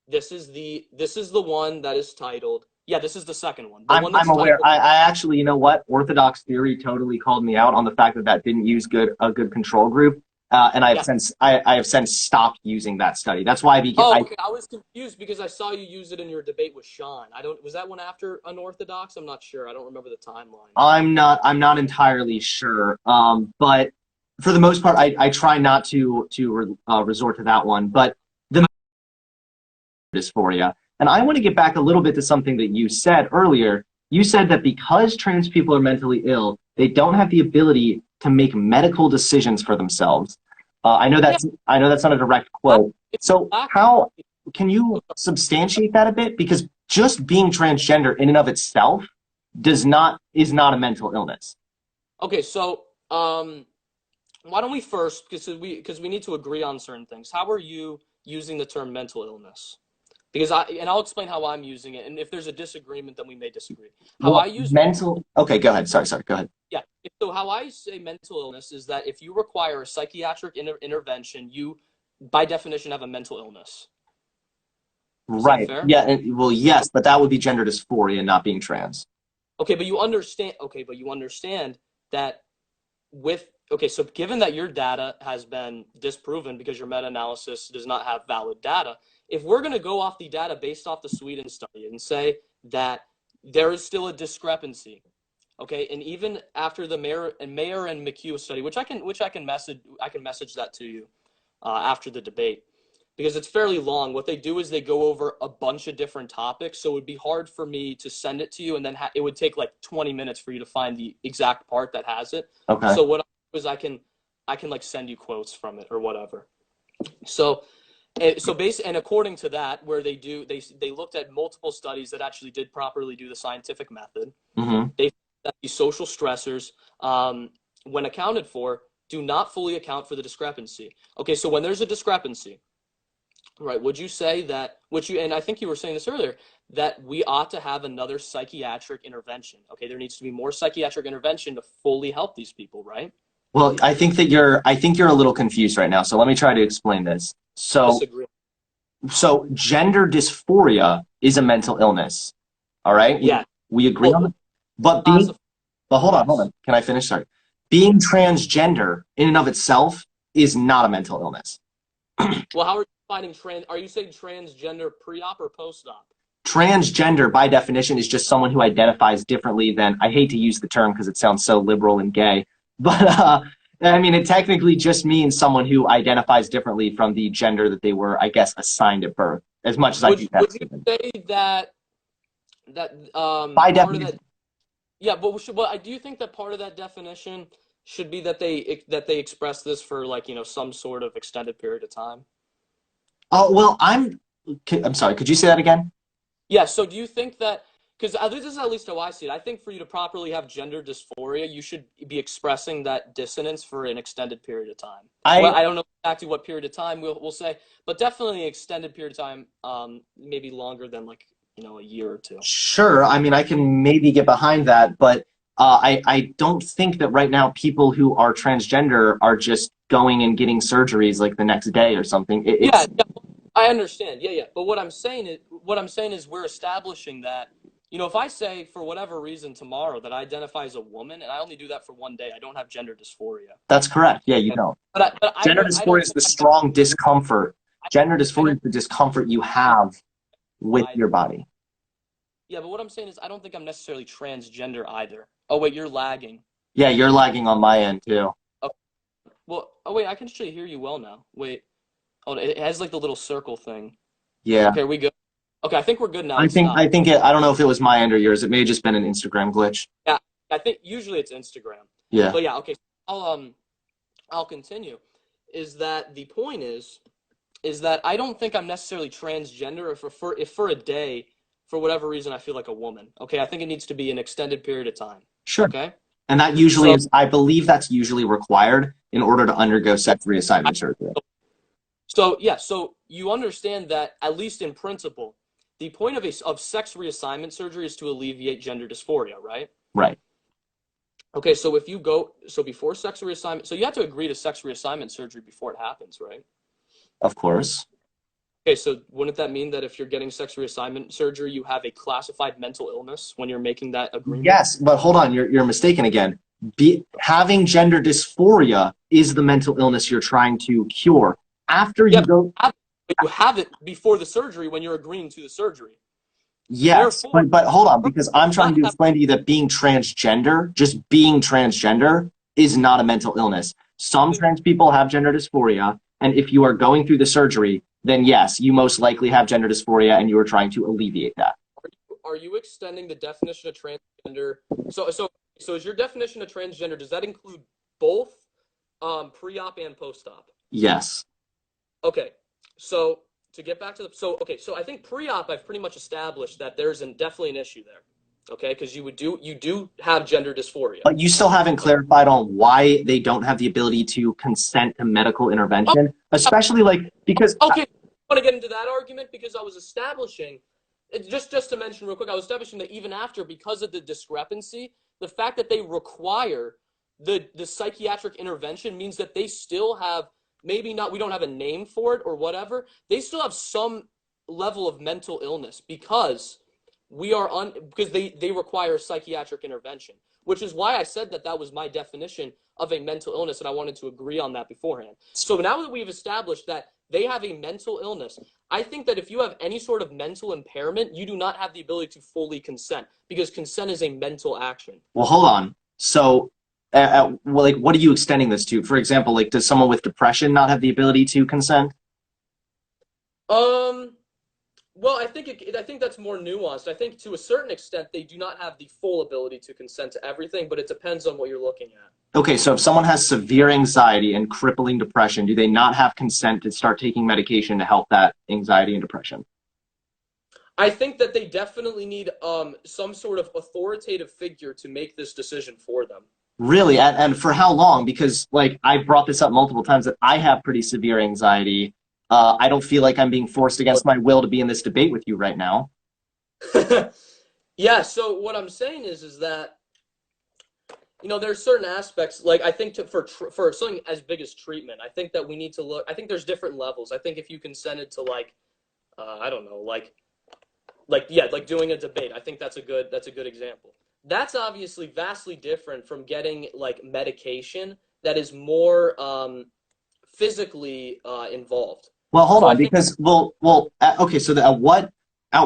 This is the one that is titled. Yeah, this is the second one. The I'm one I'm that's aware. titled. I actually, you know what? Orthodox theory totally called me out on the fact that that didn't use a good control group, and Yeah. I have since stopped using that study. That's why Oh, okay. I was confused because I saw you use it in your debate with Sean. I don't. Was that one after Unorthodox? I'm not sure. I don't remember the timeline. I'm not entirely sure. But for the most part, I try not to resort to that one. But the dysphoria, and I want to get back a little bit to something that you said earlier. You said that because trans people are mentally ill, they don't have the ability to make medical decisions for themselves. Yeah. I know that's not a direct quote. So Black. how can you substantiate that a bit? Because just being transgender in and of itself is not a mental illness. Okay, so why don't we first, because we need to agree on certain things. How are you using the term mental illness? I'll explain how I'm using it, and if there's a disagreement, then we may disagree. How I Well, use mental. Okay, go ahead. Sorry. Go ahead. Yeah. So how I say mental illness is that if you require a psychiatric intervention, you, by definition, have a mental illness. Is that Right. fair? Yeah. Well, yes, but that would be gender dysphoria, not being trans. Okay, but you understand that so given that your data has been disproven because your meta-analysis does not have valid data, if we're going to go off the data based off the Sweden study and say that there is still a discrepancy, okay, and even after the Mayer and McHugh study, which I can message that to you after the debate, because it's fairly long. What they do is they go over a bunch of different topics, so it would be hard for me to send it to you, and then it would take like 20 minutes for you to find the exact part that has it. Okay. So what I do is I can like send you quotes from it or whatever. So and according to that, where they looked at multiple studies that actually did properly do the scientific method. Mm-hmm. They found that these social stressors, when accounted for, do not fully account for the discrepancy. Okay, so when there's a discrepancy, right, would you say that, and I think you were saying this earlier, that we ought to have another psychiatric intervention? Okay, there needs to be more psychiatric intervention to fully help these people, right? Well, I think you're a little confused right now. So let me try to explain this. Disagree. So gender dysphoria is a mental illness. All right. Yeah. We agree on Well, it. But hold yes. on. Can I finish? Sorry. Being transgender in and of itself is not a mental illness. Well, how are you finding are you saying transgender pre-op or post-op? Transgender, by definition, is just someone who identifies differently than, I hate to use the term because it sounds so liberal and gay, but I mean, it technically just means someone who identifies differently from the gender that they were, I guess, assigned at birth, as much as I think Would that's you say that by part of definition. that? Yeah, but I do think that part of that definition should be that they express this for, like, some sort of extended period of time. Oh, well, I'm sorry, could you say that again? Yeah. So do you think that, because this is at least how I see it, I think for you to properly have gender dysphoria, you should be expressing that dissonance for an extended period of time. Well, I I don't know exactly what period of time we'll say, but definitely an extended period of time, maybe longer than, like, a year or two. Sure. I mean, I can maybe get behind that, but I don't think that right now people who are transgender are just going and getting surgeries like the next day or something. Yeah, yeah, I understand. Yeah, yeah. But what I'm saying is we're establishing that, if I say for whatever reason tomorrow that I identify as a woman and I only do that for one day, I don't have gender dysphoria. That's correct. Yeah, you Okay? don't. But I Gender don't I don't dysphoria is think the strong discomfort. Gender I dysphoria don't is the discomfort you have with either. your body. Yeah, but what I'm saying is I don't think I'm necessarily transgender either. Oh wait, you're lagging. Yeah, you're lagging on my end too. Oh, well, oh wait, I can actually hear you well now. Wait. Oh, it has like the little circle thing. Yeah. Okay, are we good? Okay, I think we're good now. It I stopped. think I don't know if it was my end or yours. It may have just been an Instagram glitch. Yeah, I think usually it's Instagram. Yeah. But yeah, okay. I'll continue. Is that the point is that I don't think I'm necessarily transgender if for a day, for whatever reason, I feel like a woman. Okay, I think it needs to be an extended period of time. Sure. Okay? And that usually So is, I believe that's usually required in order to undergo sex reassignment surgery. so you understand that, at least in principle, the point of sex reassignment surgery is to alleviate gender dysphoria, right? Right. Okay, so before sex reassignment, so you have to agree to sex reassignment surgery before it happens, right? Of course. Okay, so wouldn't that mean that if you're getting sex reassignment surgery, you have a classified mental illness when you're making that agreement? Yes, but hold on, you're mistaken again. Having gender dysphoria is the mental illness you're trying to cure. After you Yeah, go, but you have it before the surgery when you're agreeing to the surgery. yes, Therefore, but hold on, because I'm trying not to have, explain to you that being transgender, just being transgender, is not a mental illness. Some trans people have gender dysphoria, and if you are going through the surgery, then yes, you most likely have gender dysphoria, and you are trying to alleviate that. are you extending the definition of transgender? So is your definition of transgender, does that include both pre-op and post-op? Yes. Okay, so to get back to so I think pre-op, I've pretty much established that there's definitely an issue there. Okay, because you do have gender dysphoria. But you still haven't clarified on why they don't have the ability to consent to medical Oh, intervention, especially because okay. I want to get into that argument because I was establishing, just to mention real quick, I was establishing that even after, because of the discrepancy, the fact that they require the psychiatric intervention means that they still have, maybe not, we don't have a name for it or whatever, they still have some level of mental illness because because they require psychiatric intervention, which is why I said that that was my definition of a mental illness, and I wanted to agree on that beforehand. So now that we've established that they have a mental illness, I think that if you have any sort of mental impairment, you do not have the ability to fully consent because consent is a mental action. Well, hold on. So, well, like, what are you extending this to? For example, like, does someone with depression not have the ability to consent? Well, I think that's more nuanced. I think to a certain extent they do not have the full ability to consent to everything, but it depends on what you're looking at. Okay, so if someone has severe anxiety and crippling depression, do they not have consent to start taking medication to help that anxiety and depression? I think that they definitely need some sort of authoritative figure to make this decision for them. Really? And for how long? Because, like, I brought this up multiple times that I have pretty severe anxiety. I don't feel like I'm being forced against my will to be in this debate with you right now. Yeah, so what I'm saying is that, you know, there's certain aspects, like I think for something as big as treatment, I think that we need to look, I think there's different levels. I think if you consented to like, I don't know, yeah, like doing a debate, I think that's a good example. That's obviously vastly different from getting like medication that is more physically involved. Well, hold on, because okay. So at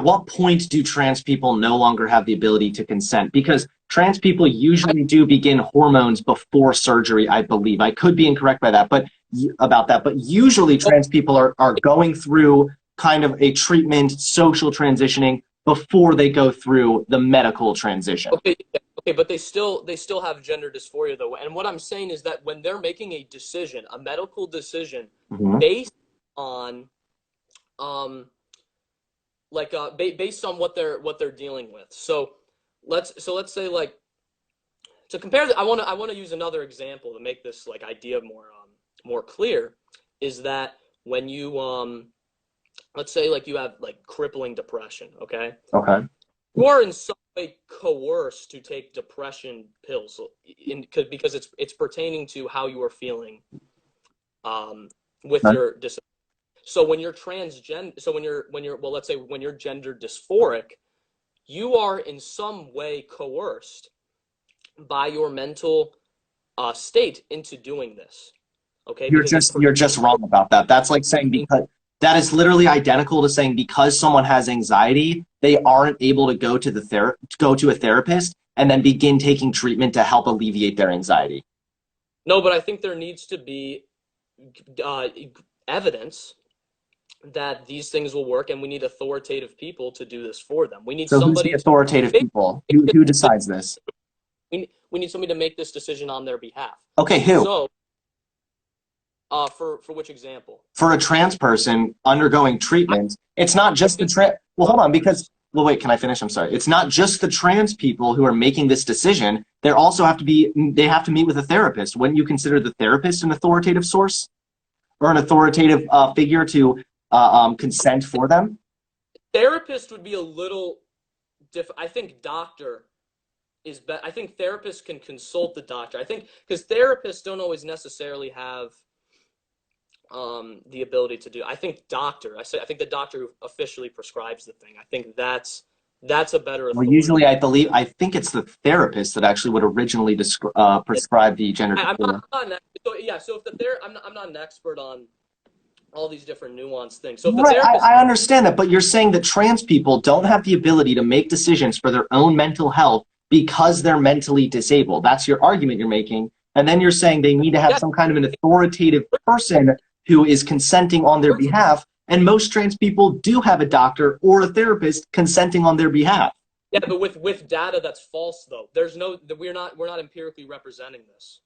what point do trans people no longer have the ability to consent? Because trans people usually do begin hormones before surgery, I believe. I could be incorrect by that, but usually trans people are going through kind of a treatment, social transitioning before they go through the medical transition. Okay, but they still have gender dysphoria though. And what I'm saying is that when they're making a decision, a medical decision, based on based on what they're dealing with. So let's say, like, to compare I want to use another example to make this like idea more clear, is that when you let's say like you have like crippling depression, okay? Okay. You are in some way coerced to take depression pills because it's pertaining to how you are feeling with your disability. So when you're transgender, so when you're well, let's say when you're gender dysphoric, you are in some way coerced by your mental state into doing this. Okay, you're just wrong about that. That's like saying, because that is literally identical to saying because someone has anxiety, they aren't able to go to a therapist and then begin taking treatment to help alleviate their anxiety. No, but I think there needs to be evidence that these things will work, and we need authoritative people to do this for them. We need somebody. Who's the authoritative people? Who decides this? We need somebody to make this decision on their behalf. Okay, who? So, for which example? For a trans person undergoing treatment, it's not just the well, hold on, because wait, can I finish? I'm sorry. It's not just the trans people who are making this decision. They have to meet with a therapist. Wouldn't you consider the therapist an authoritative source or an authoritative figure to consent for them? Therapist would be a little different. I think doctor is better. I think therapists can consult the doctor. I think because therapists don't always necessarily have the ability to do. I think doctor. I think the doctor who officially prescribes the thing. I think that's a better authority. Well, usually I think it's the therapist that actually would originally prescribe the gender. So if I'm not an expert on all these different nuanced things. So if the therapist, I understand that, but you're saying that trans people don't have the ability to make decisions for their own mental health because they're mentally disabled. That's your argument you're making. And then you're saying they need to have some kind of an authoritative person who is consenting on their behalf. And most trans people do have a doctor or a therapist consenting on their behalf. Yeah, but with data that's false though. We're not empirically representing this.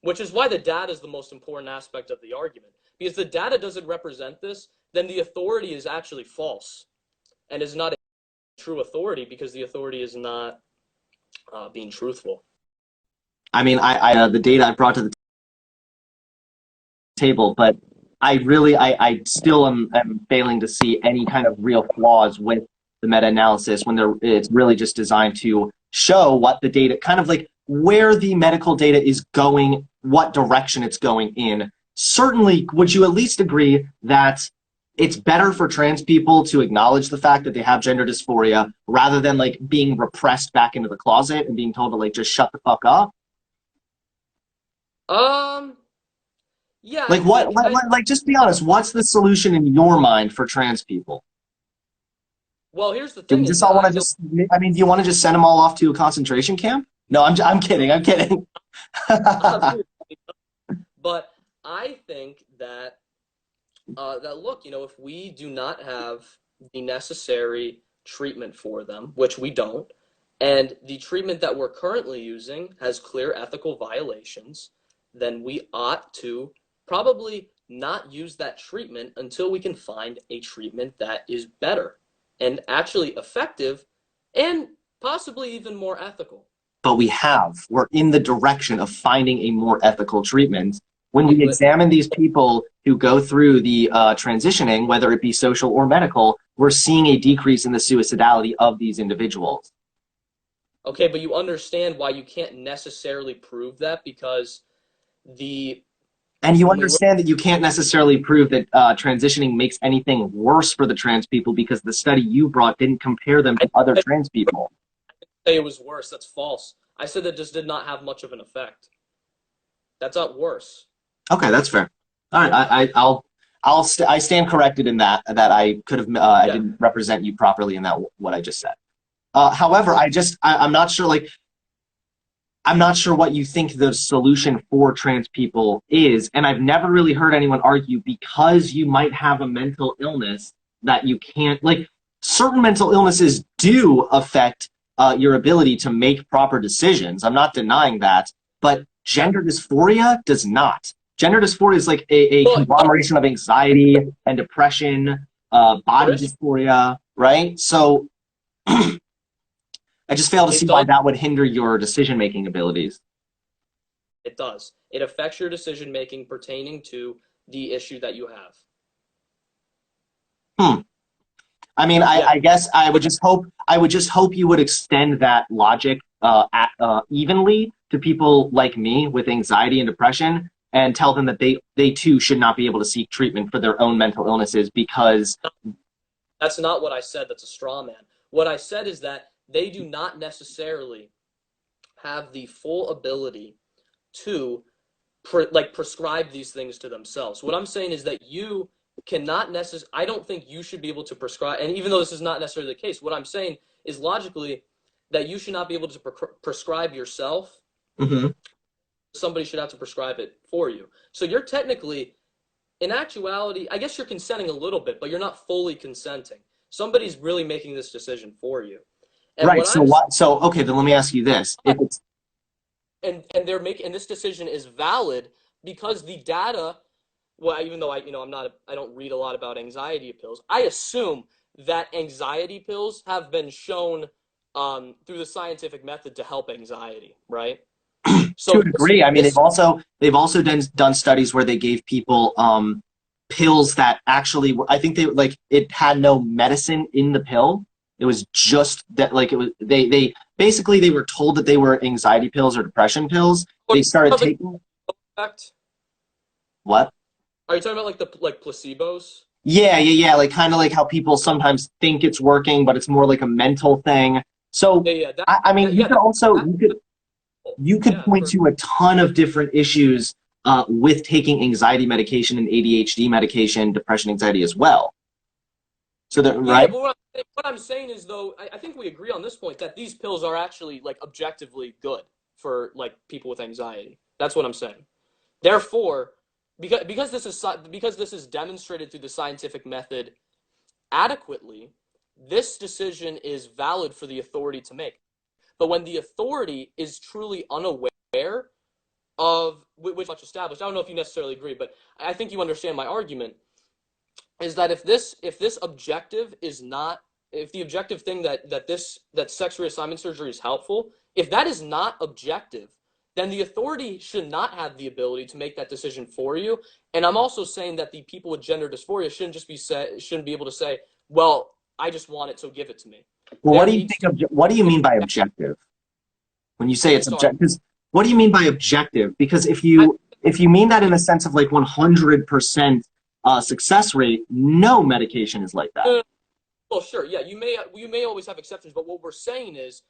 Which is why the data is the most important aspect of the argument. Because the data doesn't represent this, then the authority is actually false and is not a true authority because the authority is not being truthful. I mean, the data I brought to the table, but I still am failing to see any kind of real flaws with the meta-analysis when it's really just designed to show what the data, kind of like where the medical data is going, what direction it's going in. Certainly, would you at least agree that it's better for trans people to acknowledge the fact that they have gender dysphoria rather than like being repressed back into the closet and being told to like just shut the fuck up? Um, yeah, I Like think I like just be honest, what's the solution in your mind for trans people? well, here's the Do we thing is just that all want I to don't just, I mean, do you want to just send them all off to a concentration camp? No, I'm kidding. I'm kidding. but I think that that look, if we do not have the necessary treatment for them, which we don't, and the treatment that we're currently using has clear ethical violations, then we ought to probably not use that treatment until we can find a treatment that is better and actually effective and possibly even more ethical. But we're in the direction of finding a more ethical treatment. When we But examine these people who go through the transitioning, whether it be social or medical, we're seeing a decrease in the suicidality of these individuals. okay, but you understand why you can't necessarily prove that because the And you when we understand that you can't necessarily prove that transitioning makes anything worse for the trans people because the study you brought didn't compare them I to other didn't trans people. say it was worse. That's false. I said that just did not have much of an effect. That's not worse. Okay, that's fair. All right, I stand corrected in that I could have I Yeah. didn't represent you properly in that what I just said. However, I'm not sure I'm not sure what you think the solution for trans people is, and I've never really heard anyone argue because you might have a mental illness that you can't like certain mental illnesses do affect your ability to make proper decisions. I'm not denying that, but gender dysphoria does not. Gender dysphoria is like a Well, conglomeration of anxiety and depression, body Chris, dysphoria, right? So I just fail to it see why does. that would hinder your decision-making abilities. It does. It affects your decision making pertaining to the issue that you have. Hmm. I mean, Yeah. I guess I would just hope you would extend that logic evenly to people like me with anxiety and depression, and tell them that they too should not be able to seek treatment for their own mental illnesses because That's not what I said. That's a straw man. What I said is that they do not necessarily have the full ability to prescribe these things to themselves. What I'm saying is that you cannot necessarily. I don't think you should be able to prescribe. And even though this is not necessarily the case, what I'm saying is logically that you should not be able to prescribe yourself. Mhm. Somebody should have to prescribe it for you. So you're technically, in actuality, I guess you're consenting a little bit, but you're not fully consenting. Somebody's really making this decision for you. And Right. what So I'm what? So okay, then let me ask you this: if it's and they're making and this decision is valid because the data, well, even though I don't read a lot about anxiety pills, I assume that anxiety pills have been shown through the scientific method to help anxiety, right? to So a degree, I mean, this they've also done studies where they gave people pills that actually were, I think they like it had no medicine in the pill. It was just that like it was they basically they were told that they were anxiety pills or depression pills. They started taking effect. what? Are you talking about like the placebos? Yeah. Like kind of like how people sometimes think it's working, but it's more like a mental thing. So Yeah. I mean, you Yeah. could also you could Yeah. point to a ton of different issues with taking anxiety medication and ADHD medication, depression, anxiety as well. So that Yeah, right? but what I'm saying is though, I think we agree on this point that these pills are actually like objectively good for like people with anxiety. That's what I'm saying. Therefore, because this is demonstrated through the scientific method adequately, this decision is valid for the authority to make. But when the authority is truly unaware of which much established, I don't know if you necessarily agree, but I think you understand my argument is that if this objective is not if the objective thing that sex reassignment surgery is helpful, if that is not objective, then the authority should not have the ability to make that decision for you. And I'm also saying that the people with gender dysphoria shouldn't be able to say, well, I just want it, so give it to me. Well, what There do you needs think to of what do you be mean by objective? When you say it's sorry. objective, what do you mean by objective? Because I if you mean that in a sense of like 100% success rate, no medication is like that. Well, sure, yeah, you may always have exceptions, but what we're saying is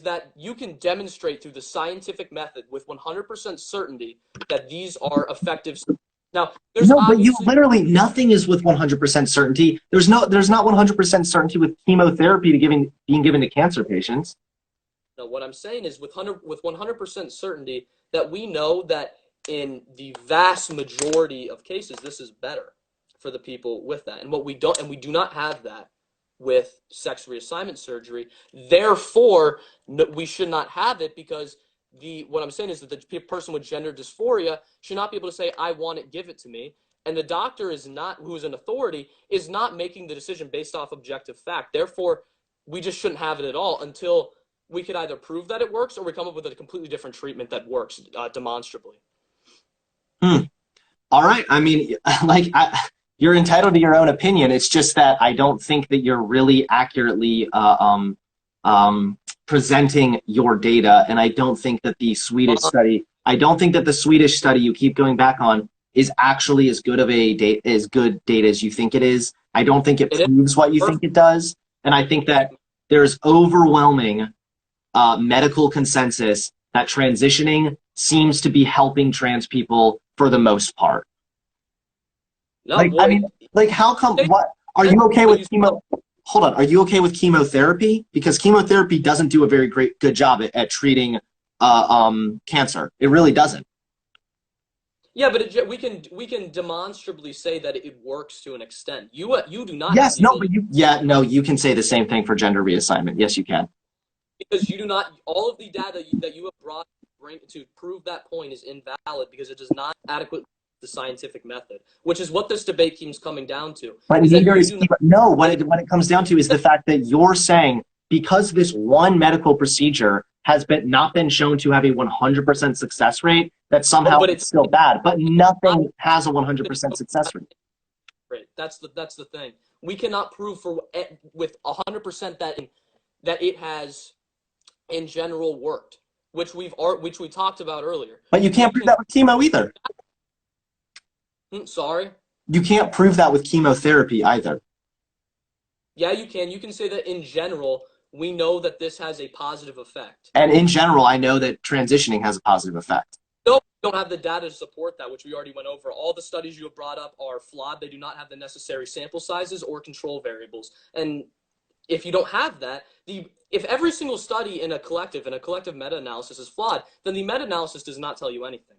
that you can demonstrate through the scientific method with 100% certainty that these are effective. Now, there's No, but you obviously literally nothing is with 100% certainty. There's not 100% certainty with chemotherapy being given to cancer patients. no, what I'm saying is with 100% certainty that we know that in the vast majority of cases this is better for the people with that. And we do not have that with sex reassignment surgery. Therefore, we should not have it because what I'm saying is that the person with gender dysphoria should not be able to say, I want it, give it to me. And the doctor who is an authority, is not making the decision based off objective fact. Therefore, we just shouldn't have it at all until we could either prove that it works or we come up with a completely different treatment that works demonstrably. All right. I mean, you're entitled to your own opinion. It's just that I don't think that you're really accurately presenting your data, and I don't think that the Swedish study, you keep going back on is actually as good data as you think it is. I don't think it proves what you think it does, and I think that there's overwhelming medical consensus that transitioning seems to be helping trans people for the most part. No, how come? What are you okay with chemo? Hold on, are you okay with chemotherapy? Because chemotherapy doesn't do a very good job at treating cancer. It really doesn't. Yeah, but we can demonstrably say that it works to an extent. You do not. Yes, no, but you can say the same thing for gender reassignment. Yes, you can. Because you do not. All of the data that you have brought to prove that point is invalid because it does not adequately the scientific method, which is what this debate keeps coming down to. But what it comes down to is the fact that you're saying because this one medical procedure has not been shown to have a 100% success rate, that somehow it's still bad. But nothing has a 100% success rate. Right. That's the thing. We cannot prove with 100% that it has in general worked, which we talked about earlier. But you can't prove that with chemo either. Sorry? You can't prove that with chemotherapy either. Yeah, you can. You can say that in general, we know that this has a positive effect. And in general, I know that transitioning has a positive effect. No, we don't have the data to support that, which we already went over. All the studies you have brought up are flawed. They do not have the necessary sample sizes or control variables. And if you don't have that, if every single study in a collective meta-analysis is flawed, then the meta-analysis does not tell you anything.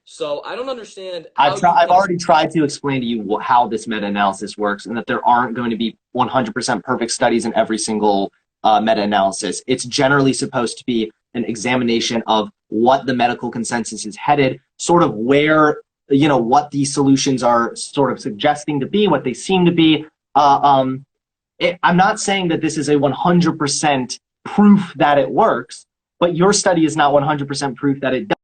So I don't understand. I've already tried to explain to you how this meta-analysis works and that there aren't going to be 100% perfect studies in every single meta-analysis. It's generally supposed to be an examination of what the medical consensus is headed, sort of where, what these solutions are sort of suggesting to be, what they seem to be. I'm not saying that this is a 100% proof that it works, but your study is not 100% proof that it does.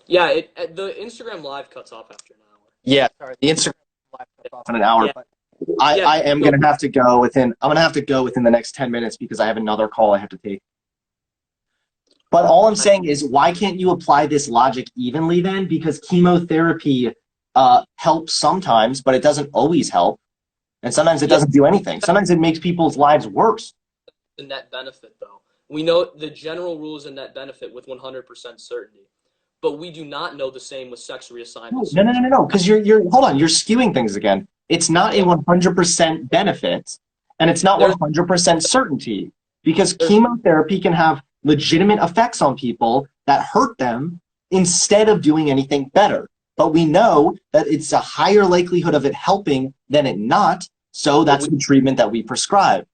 Yeah, the Instagram live cuts off after an hour. Yeah, sorry, the Instagram live cuts off in an hour, but I am going to have to go within the next 10 minutes because I have another call I have to take. But all I'm saying is, why can't you apply this logic evenly then? Because chemotherapy helps sometimes, but it doesn't always help. And sometimes it doesn't do anything. Sometimes it makes people's lives worse. The net benefit, though. We know the general rule is a net benefit with 100% certainty. But we do not know the same with sex reassignment. No, because you're hold on, you're skewing things again. It's not a 100% benefit. And it's not There's 100% certainty because there's chemotherapy can have legitimate effects on people that hurt them instead of doing anything better. But we know that it's a higher likelihood of it helping than it not. So but that's the treatment that we prescribe.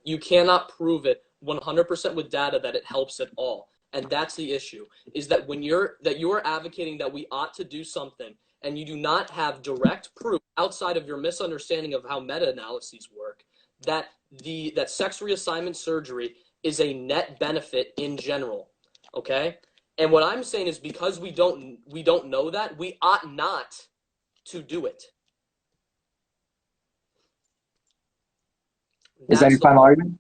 you cannot prove it 100% with data that it helps at all. And that's the issue, is that when you're advocating that we ought to do something and you do not have direct proof outside of your misunderstanding of how meta-analyses work, that that sex reassignment surgery is a net benefit in general. Okay? And what I'm saying is because we don't know that, we ought not to do it. Is that That's your the final argument?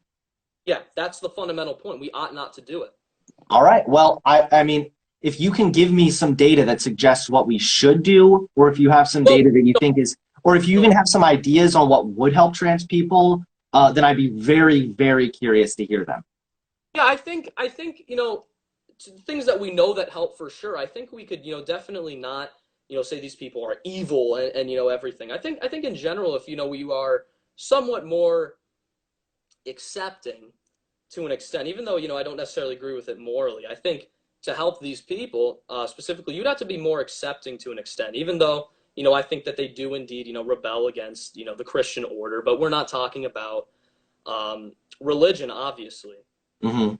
Yeah, that's the fundamental point. We ought not to do it. All right. Well, I mean, if you can give me some data that suggests what we should do, or if you have some So, data that you think is, or if you even so have some ideas on what would help trans people, then I'd be very, very curious to hear them. yeah, I think things that we know that help for sure. I think we could definitely not say these people are evil and everything. I think in general, if we are somewhat more accepting to an extent, even though I don't necessarily agree with it morally. I think to help these people specifically, you'd have to be more accepting to an extent, even though I think that they do indeed rebel against the Christian order, but we're not talking about religion, obviously. Hmm.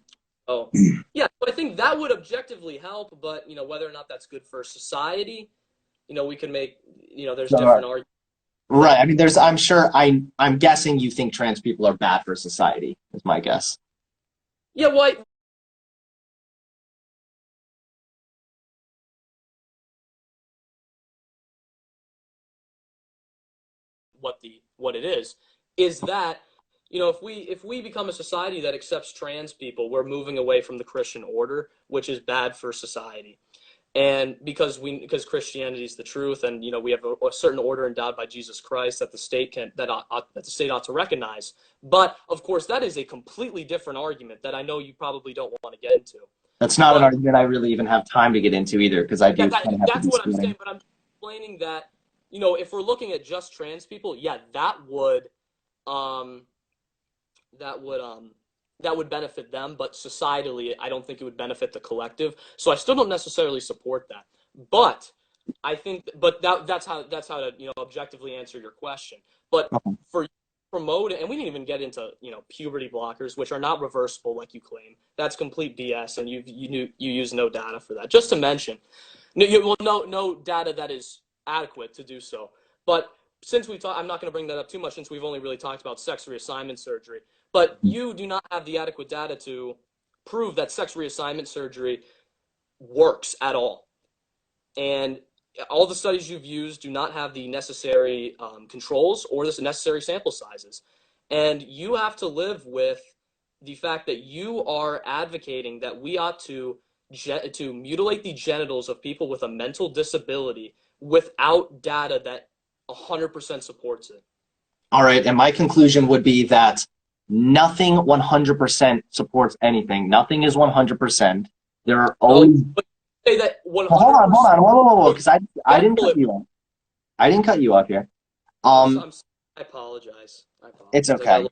Oh, yeah, so I think that would objectively help, but whether or not that's good for society, we can make there's different arguments. Right. I mean, I'm guessing you think trans people are bad for society, is my guess. Yeah, well, what it is that if we become a society that accepts trans people, we're moving away from the Christian order, which is bad for society. And because Christianity is the truth, and we have a certain order endowed by Jesus Christ that the state ought to recognize. But of course, that is a completely different argument that I know you probably don't want to get into. That's not an But argument I really even have time to get into either, because I yeah, do kind of have to that's be what I'm saying. screening. But I'm explaining that if we're looking at just trans people, yeah, um, that would um that would benefit them, but societally I don't think it would benefit the collective. So I still don't necessarily support that. But that's how to objectively answer your question. But Okay. for promote, and we didn't even get into puberty blockers, which are not reversible like you claim. That's complete BS, and you use no data for that. Just to mention, no data that is adequate to do so. But since I'm not going to bring that up too much since we've only really talked about sex reassignment surgery. But you do not have the adequate data to prove that sex reassignment surgery works at all. And all the studies you've used do not have the necessary controls or the necessary sample sizes. And you have to live with the fact that you are advocating that we ought to mutilate the genitals of people with a mental disability without data that 100% supports it. All right. And my conclusion would be that nothing 100% supports anything. Nothing is 100%. There are Oh, always. but say that Well, hold on, hold 100%. on. Whoa, whoa, whoa, because I didn't cut you off. I didn't cut you off here. I'm I apologize. I It's apologize. okay.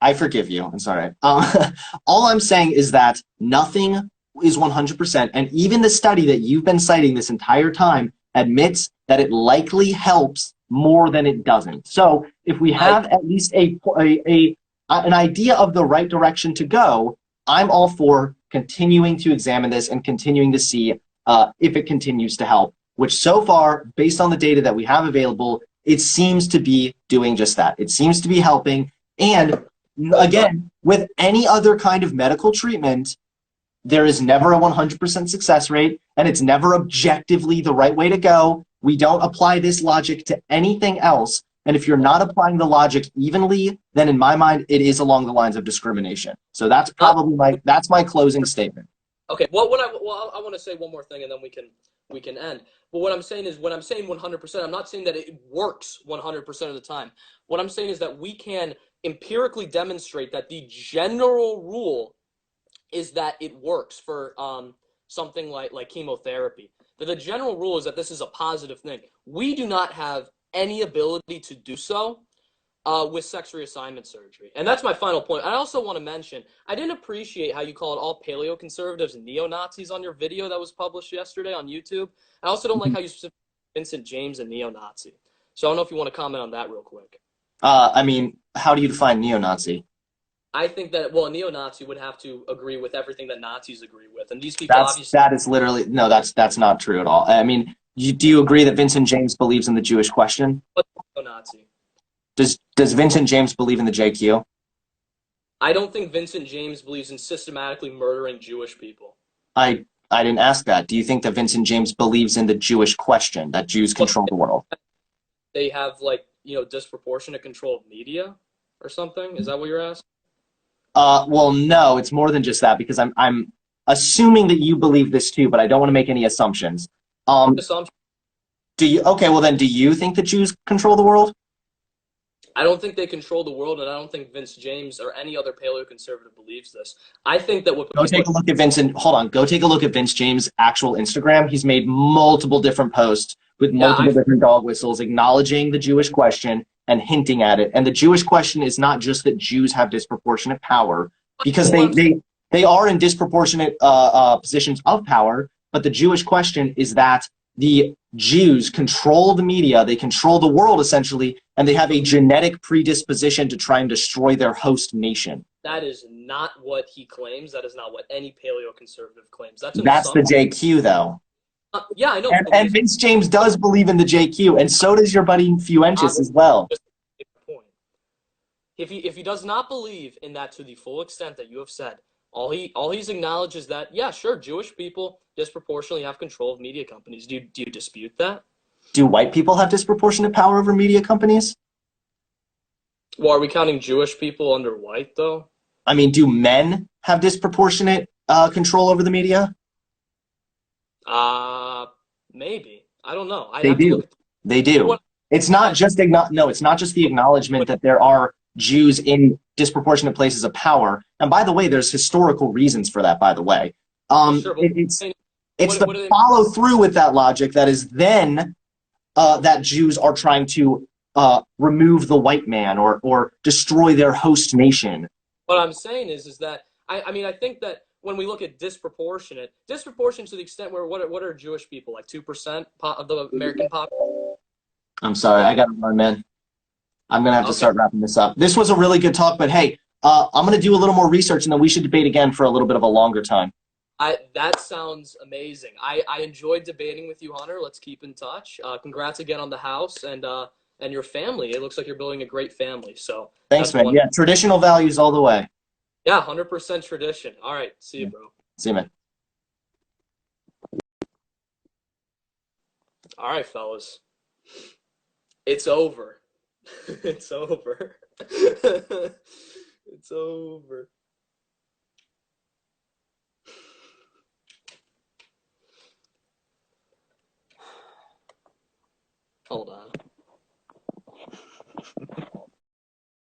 I forgive you. I'm sorry. All I'm saying is that nothing is 100%. And even the study that you've been citing this entire time admits that it likely helps more than it doesn't. So if we I have at least an idea of the right direction to go, I'm all for continuing to examine this and continuing to see if it continues to help, which so far, based on the data that we have available, it seems to be doing just that. It seems to be helping. And again, with any other kind of medical treatment, there is never a 100% success rate, and it's never objectively the right way to go. We don't apply this logic to anything else. And if you're not applying the logic evenly, then in my mind, it is along the lines of discrimination. So that's probably my closing statement. Okay. I want to say one more thing, and then we can end. But what I'm saying is, when I'm saying 100%, I'm not saying that it works 100% of the time. What I'm saying is that we can empirically demonstrate that the general rule is that it works for something like chemotherapy. That the general rule is that this is a positive thing. We do not have any ability to do so, With sex reassignment surgery. And that's my final point. I also want to mention, I didn't appreciate how you called all paleoconservatives neo-Nazis on your video that was published yesterday on YouTube. I also don't like how you specifically Vincent James a neo-Nazi. So I don't know if you want to comment on that real quick. I mean, how do you define neo-Nazi? I think that, well, a neo-Nazi would have to agree with everything that Nazis agree with. And these people obviously... That is literally, no, that's not true at all. I mean, do you agree that Vincent James believes in the Jewish question? But neo-Nazi. Does Vincent James believe in the JQ? I don't think Vincent James believes in systematically murdering Jewish people. I didn't ask that. Do you think that Vincent James believes in the Jewish question, that Jews control the world? They have, like, disproportionate control of media or something? Is that what you're asking? Well, no, it's more than just that, because I'm assuming that you believe this too, but I don't want to make any assumptions. Assumption. Okay, well then, do you think that Jews control the world? I don't think they control the world, and I don't think Vince James or any other paleoconservative believes this. I think that what Go take a look at Vincent. Hold on. Go take a look at Vince James' actual Instagram. He's made multiple different posts with multiple different dog whistles, acknowledging the Jewish question and hinting at it. And the Jewish question is not just that Jews have disproportionate power, because they are in disproportionate positions of power. But the Jewish question is that the Jews control the media, they control the world essentially, and they have a genetic predisposition to try and destroy their host nation. That is not what he claims. That is not what any paleoconservative claims. That's the JQ, though. Yeah, I know. And Vince James does believe in the JQ, and so does your buddy Fuentes as well. If he does not believe in that to the full extent that you have said, all he's acknowledged is that, yeah, sure, Jewish people disproportionately have control of media companies. Do you dispute that? Do white people have disproportionate power over media companies? Well, are we counting Jewish people under white, though? I mean, do men have disproportionate control over the media? Maybe. I don't know. They do. They do. It's not just it's not just the acknowledgement that there are Jews in disproportionate places of power. And by the way, there's historical reasons for that, by the way. Sure, it's the follow through with that logic that is then that Jews are trying to remove the white man or destroy their host nation. What I'm saying is that I mean, I think that when we look at disproportionate to the extent where what are Jewish people, like 2% of the American population? I'm sorry, I gotta run, man. I'm gonna have to start wrapping this up. This was a really good talk, but hey, I'm gonna do a little more research and then we should debate again for a little bit of a longer time. That sounds amazing. I enjoyed debating with you, Hunter. Let's keep in touch. Congrats again on the house and your family. It looks like you're building a great family. So thanks, man. Yeah, traditional values all the way. Yeah, 100% tradition. All right, see you, bro. See you, man. All right, fellas. It's over. It's over. It's over. Hold on.